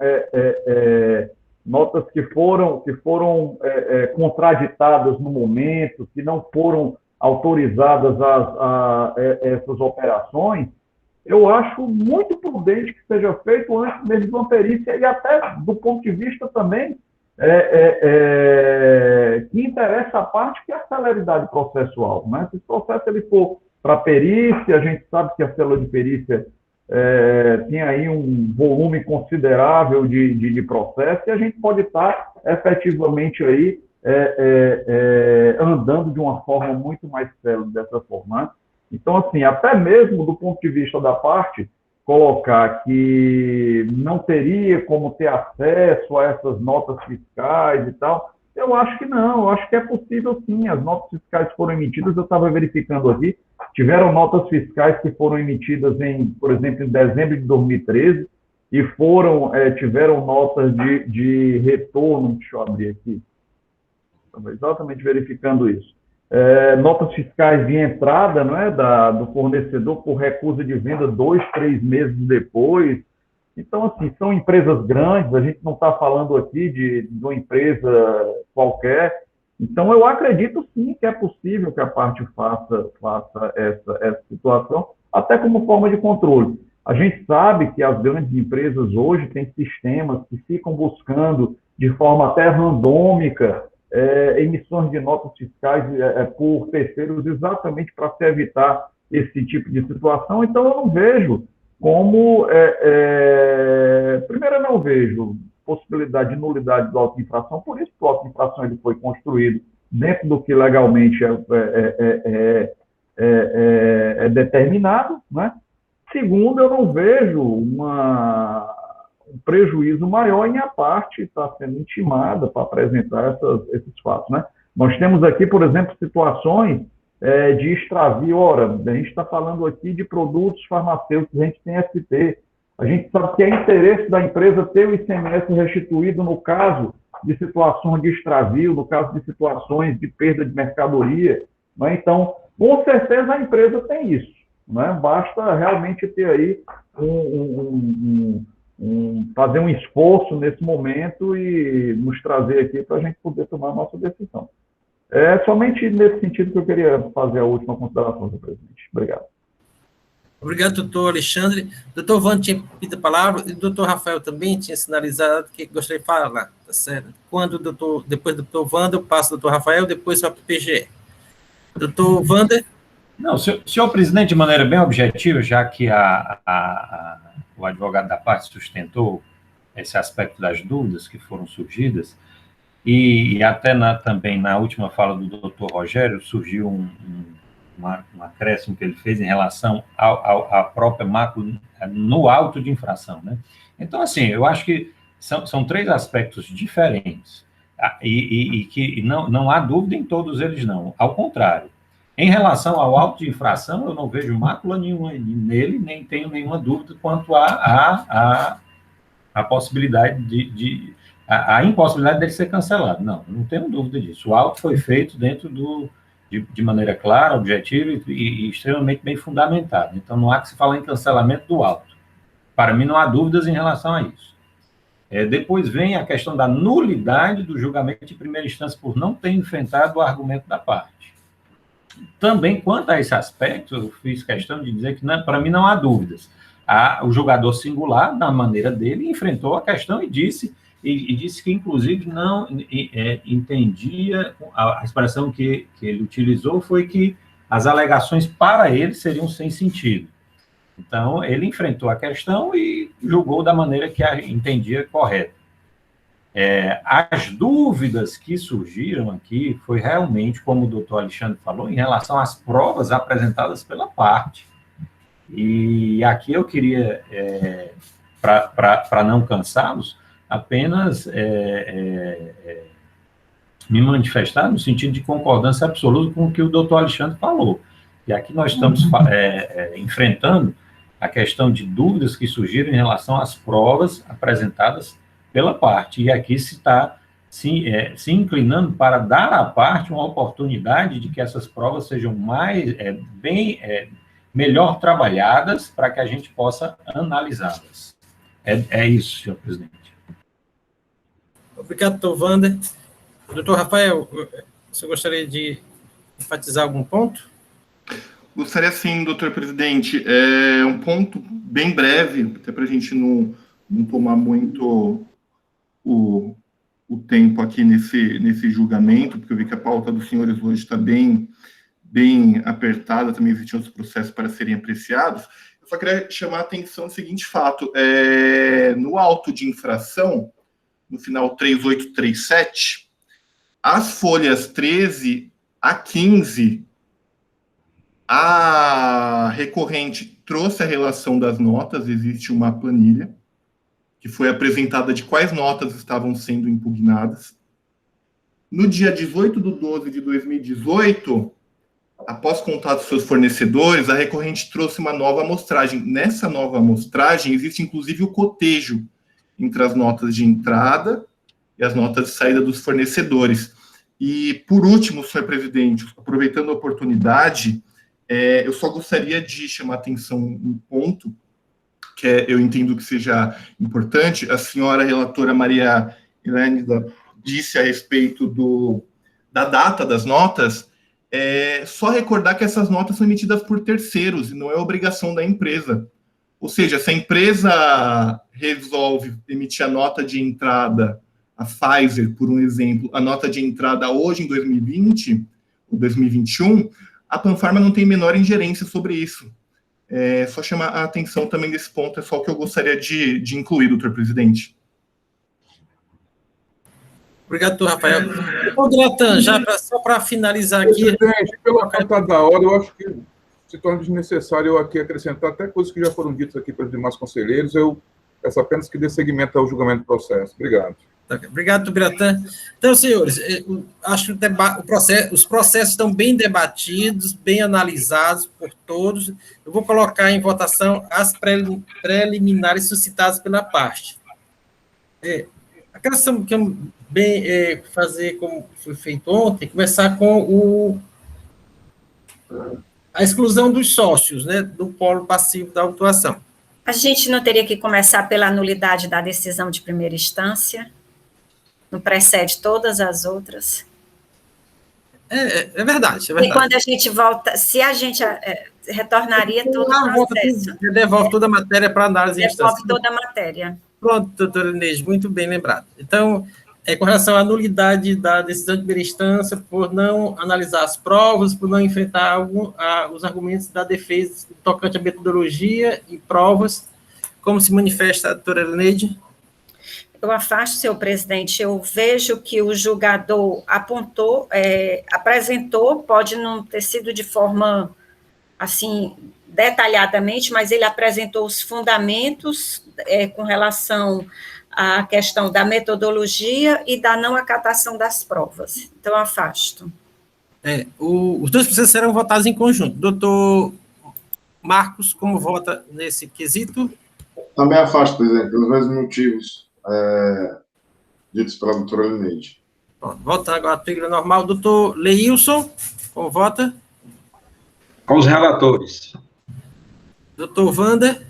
contraditadas no momento, que não foram autorizadas a essas operações, eu acho muito prudente que seja feito antes mesmo de uma perícia, e até do ponto de vista também que interessa a parte, que é a celeridade processual, né? Se o processo ele for para perícia, a gente sabe que a célula de perícia tem aí um volume considerável de processo, e a gente pode estar efetivamente aí andando de uma forma muito mais célere dessa forma, né? Então, assim, até mesmo do ponto de vista da parte, colocar que não teria como ter acesso a essas notas fiscais e tal, eu acho que não, eu acho que é possível sim. As notas fiscais foram emitidas, eu estava verificando aqui, tiveram notas fiscais que foram emitidas, por exemplo, em dezembro de 2013, e tiveram notas de retorno, deixa eu abrir aqui, estava exatamente verificando isso, notas fiscais de entrada, não é, do fornecedor por recusa de venda 2, 3 meses depois. Então, assim, são empresas grandes, a gente não está falando aqui de uma empresa qualquer. Então, eu acredito sim que é possível que a parte faça essa situação, até como forma de controle. A gente sabe que as grandes empresas hoje têm sistemas que ficam buscando, de forma até randômica, emissões de notas fiscais por terceiros, exatamente para se evitar esse tipo de situação. Então, eu não vejo como... primeiro, eu não vejo possibilidade de nulidade do auto-infração, por isso que o auto-infração ele foi construído dentro do que legalmente é determinado, né? Segundo, eu não vejo um prejuízo maior em a parte estar sendo intimada para apresentar esses fatos, né? Nós temos aqui, por exemplo, situações de extravio. Ora, a gente está falando aqui de produtos farmacêuticos, a gente tem ST, a gente sabe que é interesse da empresa ter o ICMS restituído no caso de situações de extravio, no caso de situações de perda de mercadoria, né? Então, com certeza a empresa tem isso, né? Basta realmente ter aí fazer um esforço nesse momento e nos trazer aqui para a gente poder tomar a nossa decisão. É somente nesse sentido que eu queria fazer a última consideração, senhor presidente. Obrigado. Obrigado, doutor Alexandre. Doutor Wanda tinha pedido a palavra, e o doutor Rafael também tinha sinalizado que gostaria de falar, tá certo? Depois do doutor Wanda, eu passo ao doutor Rafael, depois para o PGE. Doutor Wanda? Não, senhor presidente, de maneira bem objetiva, já que o advogado da parte sustentou esse aspecto das dúvidas que foram surgidas, e até também na última fala do doutor Rogério, surgiu um acréscimo que ele fez em relação à própria mácula no auto de infração, né? Então, assim, eu acho que são três aspectos diferentes, e que não há dúvida em todos eles, não. Ao contrário, em relação ao auto de infração, eu não vejo mácula nenhuma nele, nem tenho nenhuma dúvida quanto à possibilidade a impossibilidade dele ser cancelado. Não tenho dúvida disso. O auto foi feito dentro de maneira clara, objetiva e extremamente bem fundamentada. Então, não há que se falar em cancelamento do auto. Para mim, não há dúvidas em relação a isso. Depois vem a questão da nulidade do julgamento de primeira instância por não ter enfrentado o argumento da parte. Também, quanto a esse aspecto, eu fiz questão de dizer que, para mim, não há dúvidas. O julgador singular, na maneira dele, enfrentou a questão e disse que, inclusive, não entendia, a expressão que ele utilizou foi que as alegações para ele seriam sem sentido. Então, ele enfrentou a questão e julgou da maneira que entendia correta. As dúvidas que surgiram aqui foi realmente, como o doutor Alexandre falou, em relação às provas apresentadas pela parte. E aqui eu queria, para não cansá-los, apenas me manifestar no sentido de concordância absoluta com o que o doutor Alexandre falou. E aqui nós estamos enfrentando a questão de dúvidas que surgiram em relação às provas apresentadas pela parte. E aqui se está se inclinando para dar à parte uma oportunidade de que essas provas sejam melhor trabalhadas para que a gente possa analisá-las. É isso, senhor presidente. Obrigado, doutor Wanda. Doutor Rafael, você gostaria de enfatizar algum ponto? Gostaria sim, doutor presidente. Um ponto bem breve, até para a gente não tomar muito o tempo aqui nesse julgamento, porque eu vi que a pauta dos senhores hoje está bem apertada, também existem outros processos para serem apreciados. Eu só queria chamar a atenção do seguinte fato. No auto de infração, no final 3837, as folhas 13 a 15, a recorrente trouxe a relação das notas, existe uma planilha que foi apresentada de quais notas estavam sendo impugnadas. No dia 18/12/2018, após contato com seus fornecedores, a recorrente trouxe uma nova amostragem. Nessa nova amostragem, existe inclusive o cotejo entre as notas de entrada e as notas de saída dos fornecedores. E, por último, senhor presidente, aproveitando a oportunidade, eu só gostaria de chamar a atenção um ponto que eu entendo que seja importante. A senhora relatora Maria Helene disse a respeito da data das notas. Só recordar que essas notas são emitidas por terceiros e não é obrigação da empresa. Ou seja, se a empresa resolve emitir a nota de entrada, a Pfizer, por um exemplo, a nota de entrada hoje em 2020, ou 2021, a Panfarma não tem menor ingerência sobre isso. Só chamar a atenção também desse ponto, é só o que eu gostaria de incluir, doutor presidente. Obrigado, doutor Rafael. Ô, Delatan, só para finalizar aqui... Presidente, pela conta da hora, eu acho que se torna desnecessário eu aqui acrescentar até coisas que já foram ditas aqui pelos demais conselheiros. Eu peço apenas que dê seguimento ao julgamento do processo. Obrigado. Obrigado, doutor Biratã. Então, senhores, acho que os processos estão bem debatidos, bem analisados por todos. Eu vou colocar em votação as preliminares suscitadas pela parte. A questão que eu fazer como foi feito ontem, começar com a exclusão dos sócios, né, do polo passivo da autuação. A gente não teria que começar pela nulidade da decisão de primeira instância? Não precede todas as outras? É verdade. E quando a gente volta, se a gente retornaria todo o processo. Devolve toda a matéria para análise em instância. Devolve toda a matéria. Pronto, doutora Inês, muito bem lembrado. Então, com relação à nulidade da decisão de primeira instância, por não analisar as provas, por não enfrentar os argumentos da defesa tocante à metodologia e provas, como se manifesta a doutora Neide? Eu afasto, senhor presidente. Eu vejo que o julgador apresentou, pode não ter sido de forma, assim, detalhadamente, mas ele apresentou os fundamentos com relação à questão da metodologia e da não acatação das provas. Então, eu afasto. Os dois processos serão votados em conjunto. Doutor Marcos, como vota nesse quesito? Também afasto, presidente, pelos mesmos motivos ditos pela doutora Lineide. Voltando agora à trilha normal. Doutor Leilson, como vota? Com os relatores. Doutor Wander?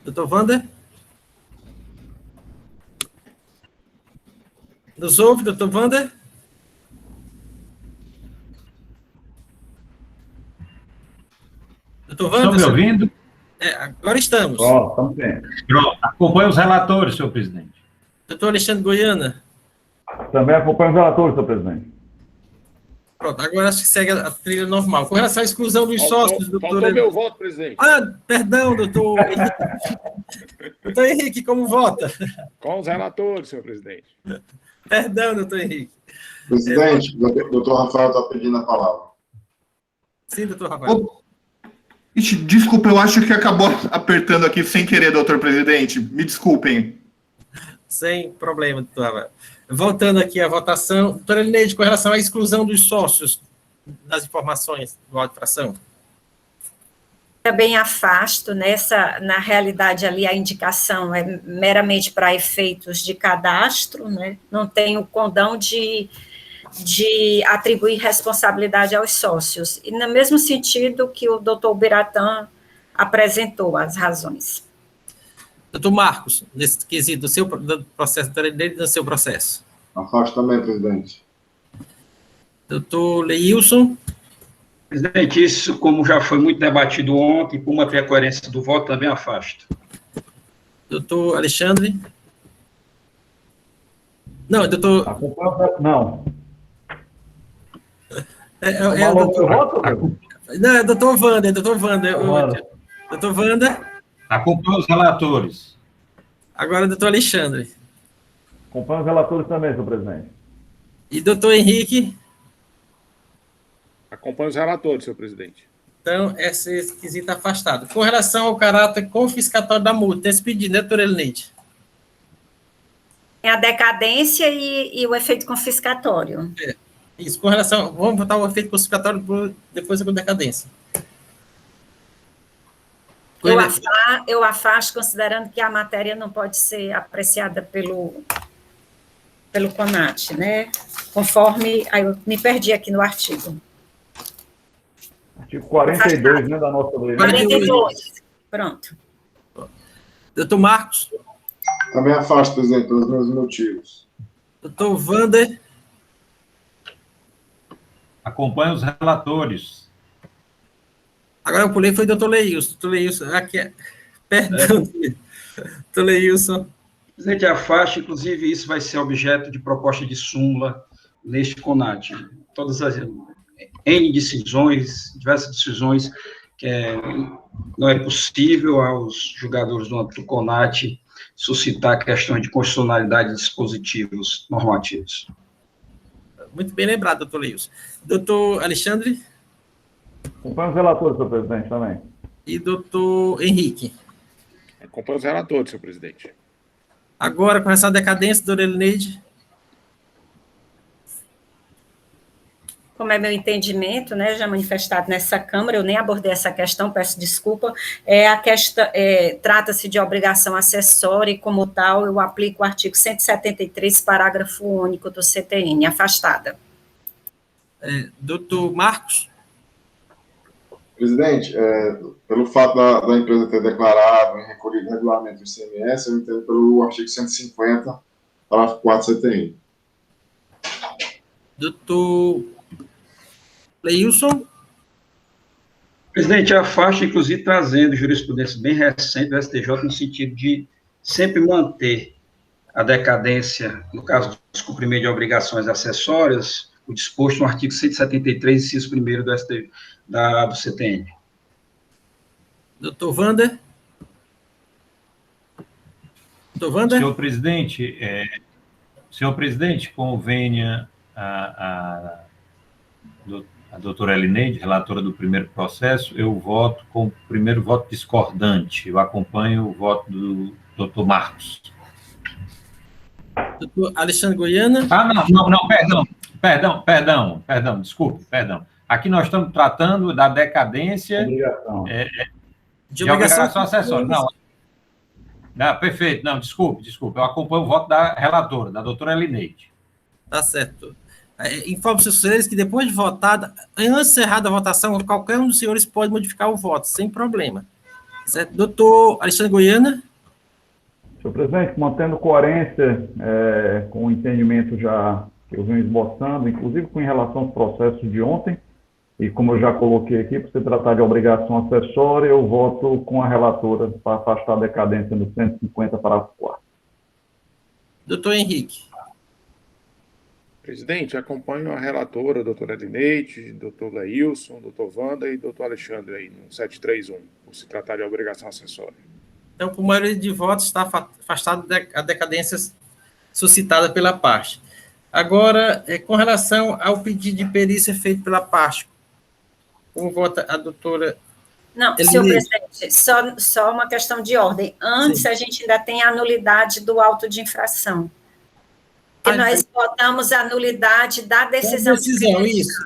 Doutor Wander? Nos ouve, doutor Wander? Doutor Wander? Estão me ouvindo? Agora estamos. Estamos bem. Pronto. Acompanhe os relatores, senhor presidente. Doutor Alexandre Goiana? Também acompanho os relatores, senhor presidente. Pronto, agora acho que segue a trilha normal. Com relação à exclusão dos sócios, doutor... Faltou meu voto, presidente. Perdão, doutor Henrique. Doutor Henrique, como vota? Com os relatores, senhor presidente. Perdão, doutor Henrique. Presidente, doutor Rafael está pedindo a palavra. Sim, doutor Rafael. Desculpa, eu acho que acabou apertando aqui sem querer, doutor presidente. Me desculpem. Sem problema, doutor Rafael. Voltando aqui à votação, doutora Lineide, com relação à exclusão dos sócios das informações do auto de fração. Também afasto, na realidade ali a indicação é meramente para efeitos de cadastro, né? Não tem o condão de atribuir responsabilidade aos sócios. E no mesmo sentido que o doutor Biratã apresentou as razões. Doutor Marcos, nesse quesito do processo, do seu processo. Afasto também, presidente. Doutor Leilson. Presidente, isso, como já foi muito debatido ontem, por manter a coerência do voto, também afasto. Doutor Alexandre. Não, doutor... Não. Não, é doutor Wander, doutor Wander. Doutor Wander. Acompanhe os relatores. Agora, doutor Alexandre. Acompanhe os relatores também, senhor presidente. E doutor Henrique? Acompanhe os relatores, senhor presidente. Então, esse quesito afastado. Com relação ao caráter confiscatório da multa, tem esse pedido, né, doutora Elineide? Tem a decadência e o efeito confiscatório. Isso, com relação... Vamos botar o efeito confiscatório depois da decadência. Eu afasto, considerando que a matéria não pode ser apreciada pelo CONAT, né? Conforme... Aí eu me perdi aqui no artigo. Artigo 42, né, da nossa lei. 42. Pronto. Doutor Marcos. Também afasto, presidente, pelos mesmos motivos. Doutor Wander. Acompanhe os relatores. Agora eu pulei, foi o doutor Leilson. Doutor Leilson, aqui perdão. Doutor Leilson. Presidente, afaste, inclusive, isso vai ser objeto de proposta de súmula neste CONAT. Todas as N decisões, diversas decisões, que não é possível aos julgadores do âmbito do CONAT suscitar questões de constitucionalidade de dispositivos normativos. Muito bem lembrado, doutor Leilson. Doutor Alexandre? Acompanhe os relatores, senhor presidente, também. E doutor Henrique? Acompanho os relatores, senhor presidente. Agora, com essa decadência, doutora Elineide. Como é meu entendimento, né, já manifestado nessa Câmara, eu nem abordei essa questão, peço desculpa, trata-se de obrigação acessória e, como tal, eu aplico o artigo 173, parágrafo único do CTN, afastada. Doutor Marcos? Presidente, pelo fato da empresa ter declarado e recolhido regularmente o ICMS, eu entendo pelo artigo 150, parágrafo 4 do CTN. Doutor Leilson? Presidente, afasta, inclusive, trazendo jurisprudência bem recente do STJ, no sentido de sempre manter a decadência, no caso do descumprimento de obrigações acessórias, o disposto no artigo 173, inciso 1º do CTN. Doutor Wander? Doutor Wander? Senhor presidente, convenha a doutora Elineide, relatora do primeiro processo, eu voto com o primeiro voto discordante. Eu acompanho o voto do doutor Marcos. Doutor Alexandre Goiana? Não, perdão, desculpe. Aqui nós estamos tratando da decadência de obrigação acessória. Não, perfeito, não, desculpe. Eu acompanho o voto da relatora, da doutora Elineide. Tá certo. Informo seus senhores que depois de votada, antes de encerrada a votação, qualquer um dos senhores pode modificar o voto, sem problema. Certo? Doutor Alexandre Goiana? Senhor presidente, mantendo coerência com o entendimento já que eu venho esboçando, inclusive com relação aos processos de ontem, e como eu já coloquei aqui, por se tratar de obrigação acessória, eu voto com a relatora para afastar a decadência no 150, parágrafo 4. Doutor Henrique? Presidente, acompanho a relatora, doutora Elineide, doutor Leilson, doutor Wanda e doutor Alexandre aí, no 731, por se tratar de obrigação acessória. Então, por maioria de votos, está afastado a decadência suscitada pela parte. Agora, com relação ao pedido de perícia feito pela parte, como vota a doutora... Não, senhor presidente, só uma questão de ordem. Antes, a gente ainda tem a anulidade do auto de infração. Porque nós votamos a nulidade da decisão. Isso.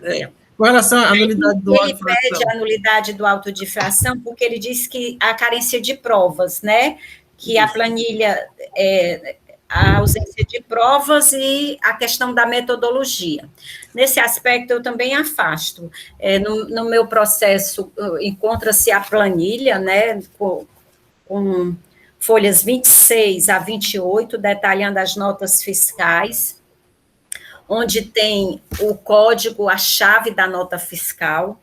Com relação à anulidade do auto de infração. Ele pede a anulidade do auto de infração porque ele diz que a carência de provas, né? Que a planilha, a ausência de provas e a questão da metodologia. Nesse aspecto, eu também afasto. No meu processo, encontra-se a planilha, né? Com folhas 26 a 28, detalhando as notas fiscais, onde tem o código, a chave da nota fiscal.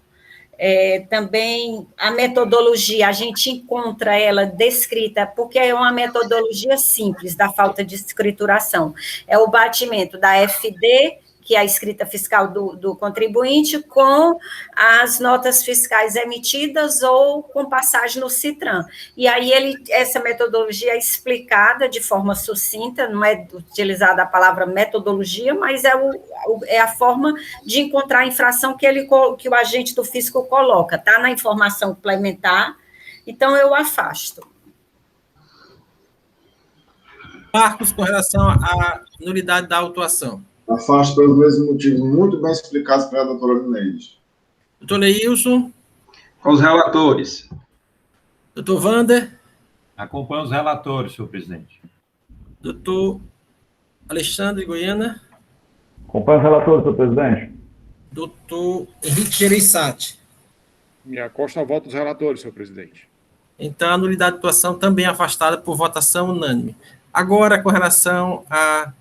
Também a metodologia, a gente encontra ela descrita, porque é uma metodologia simples da falta de escrituração. É o batimento da FD, que é a escrita fiscal do contribuinte, com as notas fiscais emitidas ou com passagem no CITRAN. E aí, essa metodologia é explicada de forma sucinta, não é utilizada a palavra metodologia, mas é a forma de encontrar a infração que o agente do fisco coloca, está na informação complementar, então eu afasto. Marcos, com relação à nulidade da autuação. Afasto pelos mesmos motivos muito bem explicados pela doutora Elineide. Doutor Leilson? Com os relatores. Doutor Wander? Acompanho os relatores, senhor presidente. Doutor Alexandre Goiana? Acompanho os relatores, senhor presidente. Doutor Henrique Gereissati? Me acosto ao voto dos relatores, senhor presidente. Então, a nulidade de atuação também é afastada por votação unânime. Agora, com relação à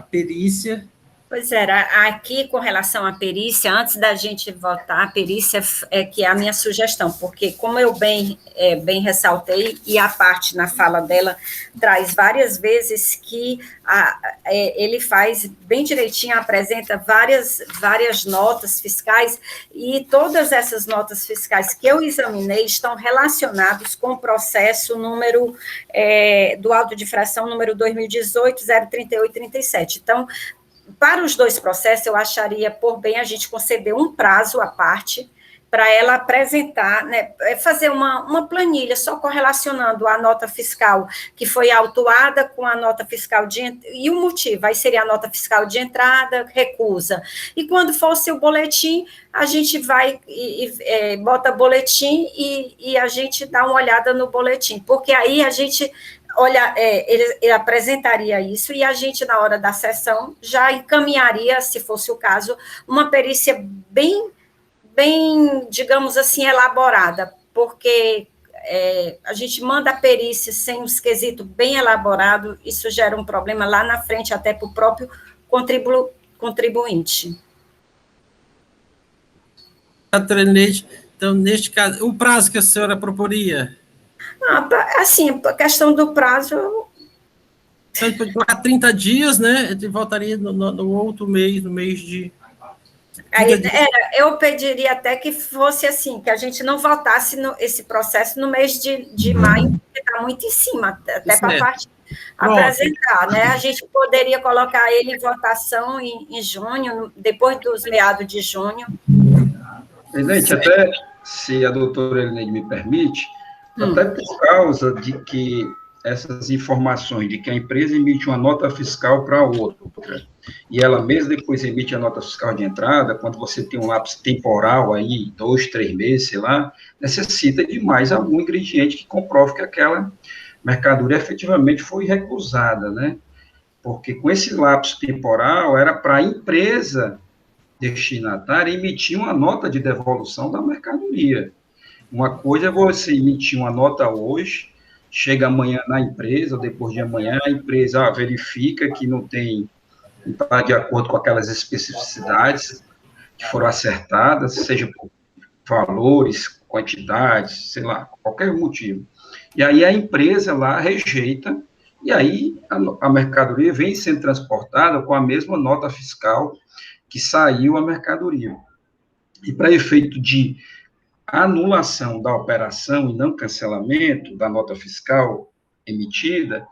perícia... Pois era, aqui com relação à perícia, antes da gente votar, a perícia é que é a minha sugestão, porque como eu bem ressaltei, e a parte na fala dela traz várias vezes que ele faz bem direitinho, apresenta várias notas fiscais, e todas essas notas fiscais que eu examinei estão relacionadas com o processo número do auto de infração número 2018-03837. Então, para os dois processos, eu acharia por bem a gente conceder um prazo à parte, para ela apresentar, né, fazer uma planilha só correlacionando a nota fiscal que foi autuada com a nota fiscal e o motivo, aí seria a nota fiscal de entrada, recusa. E quando fosse o boletim, a gente vai bota boletim e a gente dá uma olhada no boletim, porque aí a gente olha, ele apresentaria isso e a gente, na hora da sessão, já encaminharia, se fosse o caso, uma perícia bem, digamos assim, elaborada, porque a gente manda a perícia sem um esquisito bem elaborado, isso gera um problema lá na frente, até para o próprio contribuinte. Então, neste caso, o prazo que a senhora proporia? Assim, a questão do prazo... Então, pode colocar 30 dias, né? Voltaria no outro mês, no mês de... Aí, eu pediria até que fosse assim, que a gente não votasse esse processo no mês de maio, porque está muito em cima, até para a parte apresentar, né? A gente poderia colocar ele em votação em junho, depois dos meados de junho. Presidente, até, se a doutora Elineide me permite, até por causa de que essas informações de que a empresa emite uma nota fiscal para outra, e ela mesma depois emite a nota fiscal de entrada, quando você tem um lapso temporal aí, 2, 3 meses, sei lá, necessita de mais algum ingrediente que comprove que aquela mercadoria efetivamente foi recusada, né? Porque com esse lapso temporal, era para a empresa destinatária emitir uma nota de devolução da mercadoria. Uma coisa é você emitir uma nota hoje, chega amanhã na empresa, ou depois de amanhã, a empresa verifica que não está de acordo com aquelas especificidades que foram acertadas, seja por valores, quantidades, sei lá, qualquer motivo. E aí a empresa lá rejeita, e aí a mercadoria vem sendo transportada com a mesma nota fiscal que saiu a mercadoria. E para efeito de anulação da operação e não cancelamento da nota fiscal emitida,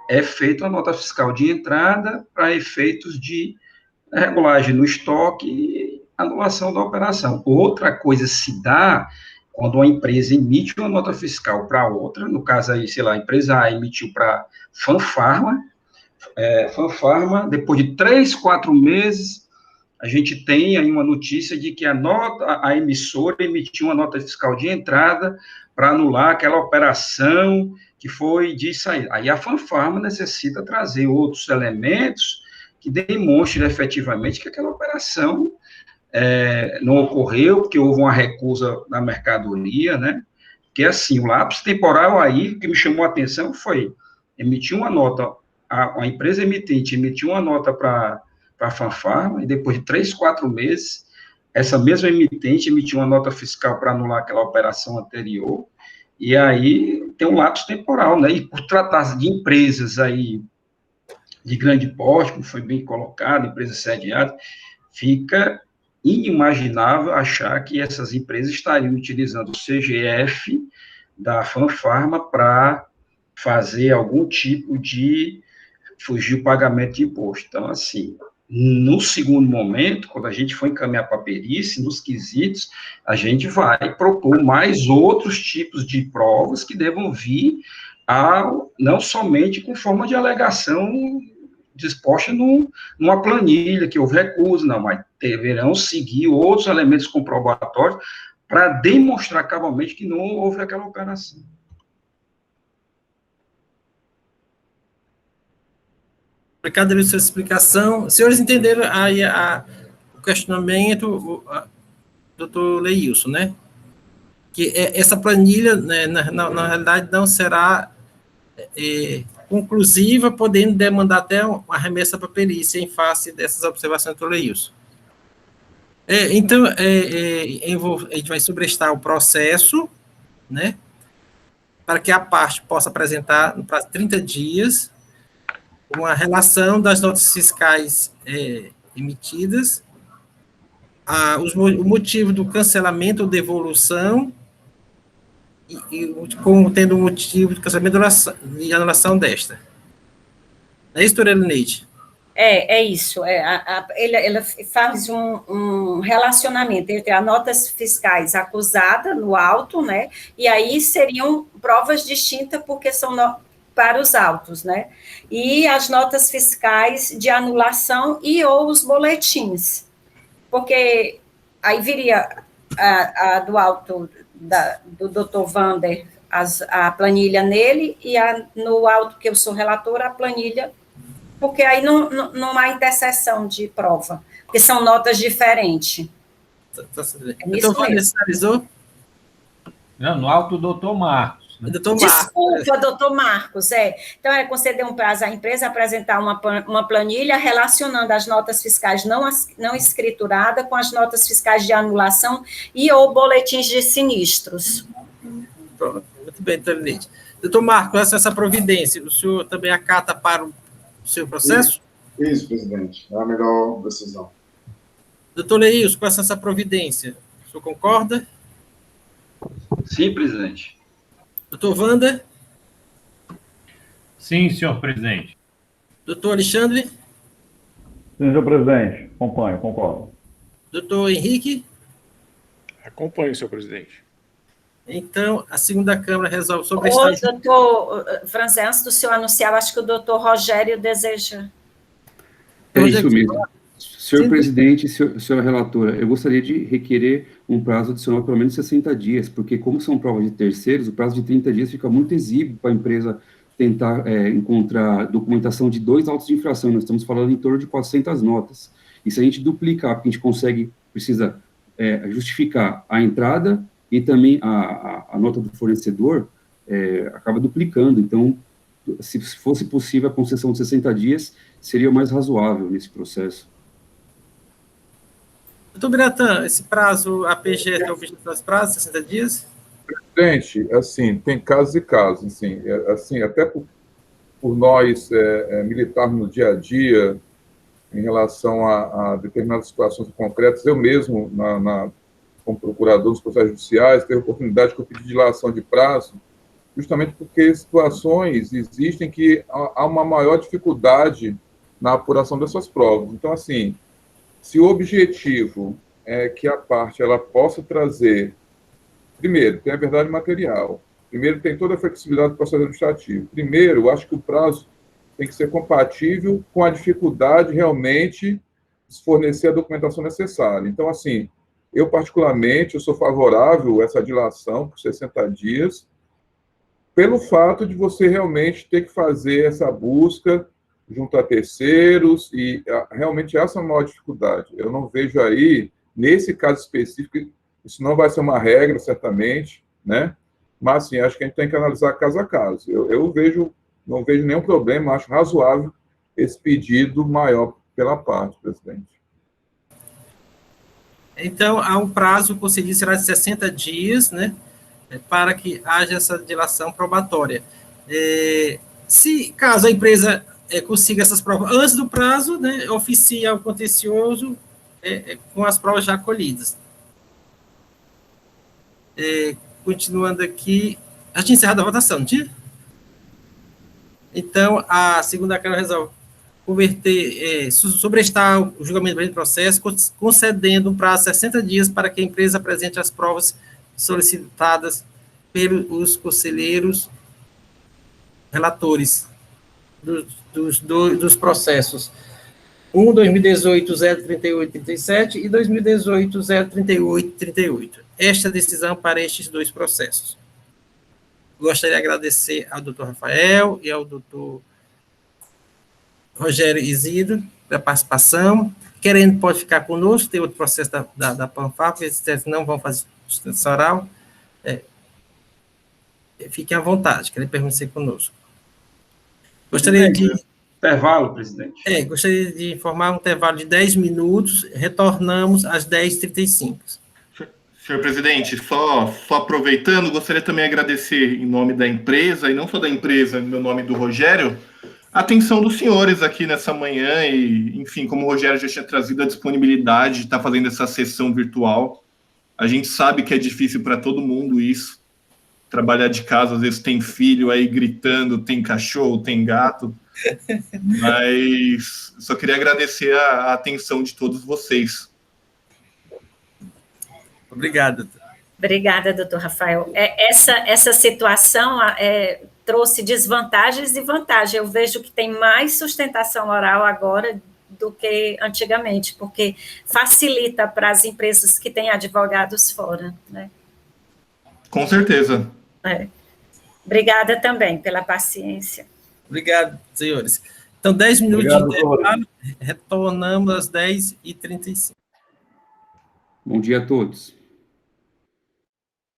é feita a nota fiscal de entrada para efeitos de regulagem no estoque e anulação da operação. Outra coisa se dá quando uma empresa emite uma nota fiscal para outra, no caso aí, sei lá, a empresa A emitiu para Fanfarma, Fanfarma, depois de 3, 4 meses, a gente tem aí uma notícia de que a emissora emitiu uma nota fiscal de entrada para anular aquela operação que foi de saída. Aí a Fanfarma necessita trazer outros elementos que demonstrem efetivamente que aquela operação não ocorreu, porque houve uma recusa da mercadoria, né? Porque, assim, o lapso temporal aí, que me chamou a atenção foi emitir uma nota, a empresa emitente emitiu uma nota para a Fanfarma, e depois de 3, 4 meses, essa mesma emitente emitiu uma nota fiscal para anular aquela operação anterior, e aí tem um lapso temporal, né? E por tratar de empresas aí de grande porte, como foi bem colocado, empresas sediadas, fica inimaginável achar que essas empresas estariam utilizando o CGF da Fanfarma para fazer algum tipo de fugir o pagamento de imposto. Então, assim, no segundo momento, quando a gente for encaminhar para a perícia, nos quesitos, a gente vai propor mais outros tipos de provas que devam vir não somente com forma de alegação disposta numa planilha, que houve recuso, não, mas deverão seguir outros elementos comprobatórios para demonstrar cabalmente que não houve aquela operação. Obrigado pela sua explicação. Senhores entenderam aí o questionamento, doutor Leilson, né? Que essa planilha, né, na realidade, não será conclusiva, podendo demandar até uma remessa para a perícia em face dessas observações do Leilson. Então, a gente vai sobrestar o processo, né? Para que a parte possa apresentar, no prazo de 30 dias, uma relação das notas fiscais emitidas, o motivo do cancelamento ou devolução, como tendo um motivo de cancelamento e anulação desta. É isso, doutora Elineide? É isso. Ela faz um relacionamento entre as notas fiscais acusadas no auto, né? E aí seriam provas distintas, porque são para os autos, né? E as notas fiscais de anulação e ou os boletins. Porque aí viria a do auto do doutor Vander, a planilha nele, e no auto que eu sou relatora, a planilha, porque aí não há interseção de prova, porque são notas diferentes. Então, finalizou? Não, no auto do doutor Marcos. Né? Desculpa, doutor Marcos, Então, é conceder um prazo à empresa apresentar uma planilha relacionando as notas fiscais não escrituradas com as notas fiscais de anulação e ou boletins de sinistros. Pronto, muito bem, doutor Leite. Doutor Marcos, essa providência, o senhor também acata para o seu processo? Isso, presidente. É a melhor decisão. Doutor Leilson, com essa providência, o senhor concorda? Sim, presidente. Doutor Wander? Sim, senhor presidente. Doutor Alexandre? Sim, senhor presidente. Acompanho, concordo. Doutor Henrique? Acompanho, senhor presidente. Então, a segunda Câmara resolve sobre doutor Franz, antes do senhor anunciar, acho que o doutor Rogério deseja. É isso mesmo. Senhor presidente, senhora relatora, eu gostaria de requerer um prazo adicional de pelo menos 60 dias, porque como são provas de terceiros, o prazo de 30 dias fica muito exíguo para a empresa tentar encontrar documentação de 2 autos de infração. Nós estamos falando em torno de 400 notas. E se a gente duplicar, porque a gente precisa justificar a entrada e também a nota do fornecedor, acaba duplicando. Então, se fosse possível a concessão de 60 dias, seria o mais razoável nesse processo. Doutor Biratã, esse prazo, a PGE tem objetivo das prazos, 60 dias? Presidente, assim, tem casos e casos, assim, até por nós militarmos no dia a dia, em relação a determinadas situações concretas, eu mesmo, como procurador dos processos judiciais, teve a oportunidade que eu pedi dilação de prazo, justamente porque situações existem que há uma maior dificuldade na apuração dessas provas. Então, assim, se o objetivo é que a parte ela possa trazer, primeiro, tem a verdade material, primeiro, tem toda a flexibilidade do processo administrativo, primeiro, eu acho que o prazo tem que ser compatível com a dificuldade realmente de fornecer a documentação necessária. Então, assim, eu particularmente, eu sou favorável a essa dilação por 60 dias, pelo fato de você realmente ter que fazer essa busca junto a terceiros, e realmente essa é a maior dificuldade. Eu não vejo aí, nesse caso específico, isso não vai ser uma regra, certamente, né? Mas, assim, acho que a gente tem que analisar caso a caso. Eu não vejo nenhum problema, acho razoável esse pedido maior pela parte, presidente. Então, há um prazo concedido, será de 60 dias, né? Para que haja essa dilação probatória. Se, caso a empresa consiga essas provas antes do prazo, né, oficia o contencioso com as provas já colhidas. Continuando aqui, já tinha encerrado a votação, não tinha? Então, a segunda Câmara resolve converter, sobrestar o julgamento do processo, concedendo um prazo de 60 dias para que a empresa apresente as provas solicitadas pelos conselheiros relatores dos processos 2018-038-37 e 2018-038-38. Esta decisão para estes 2 processos. Gostaria de agradecer ao doutor Rafael e ao doutor Rogério Isidro pela participação. Querendo, pode ficar conosco, tem outro processo da Panfarma, eles não vão fazer sustentação oral. Fiquem à vontade, querem permanecer conosco. Gostaria de... Intervalo, presidente. Gostaria de informar um intervalo de 10 minutos, retornamos às 10h35. Senhor presidente, só aproveitando, gostaria também de agradecer em nome da empresa, e não só da empresa, em meu nome do Rogério, a atenção dos senhores aqui nessa manhã, e, enfim, como o Rogério já tinha trazido a disponibilidade de estar fazendo essa sessão virtual, a gente sabe que é difícil para todo mundo isso, trabalhar de casa, às vezes tem filho aí gritando, tem cachorro, tem gato, mas só queria agradecer a atenção de todos vocês. Obrigado. Obrigada, doutor Rafael. Essa situação trouxe desvantagens e vantagens. Eu vejo que tem mais sustentação oral agora do que antigamente, porque facilita para as empresas que têm advogados fora, né? Com certeza. Obrigada também pela paciência. Obrigado, senhores. Então, 10 minutos Obrigado, de intervalo, retornamos às 10h35. Bom dia a todos.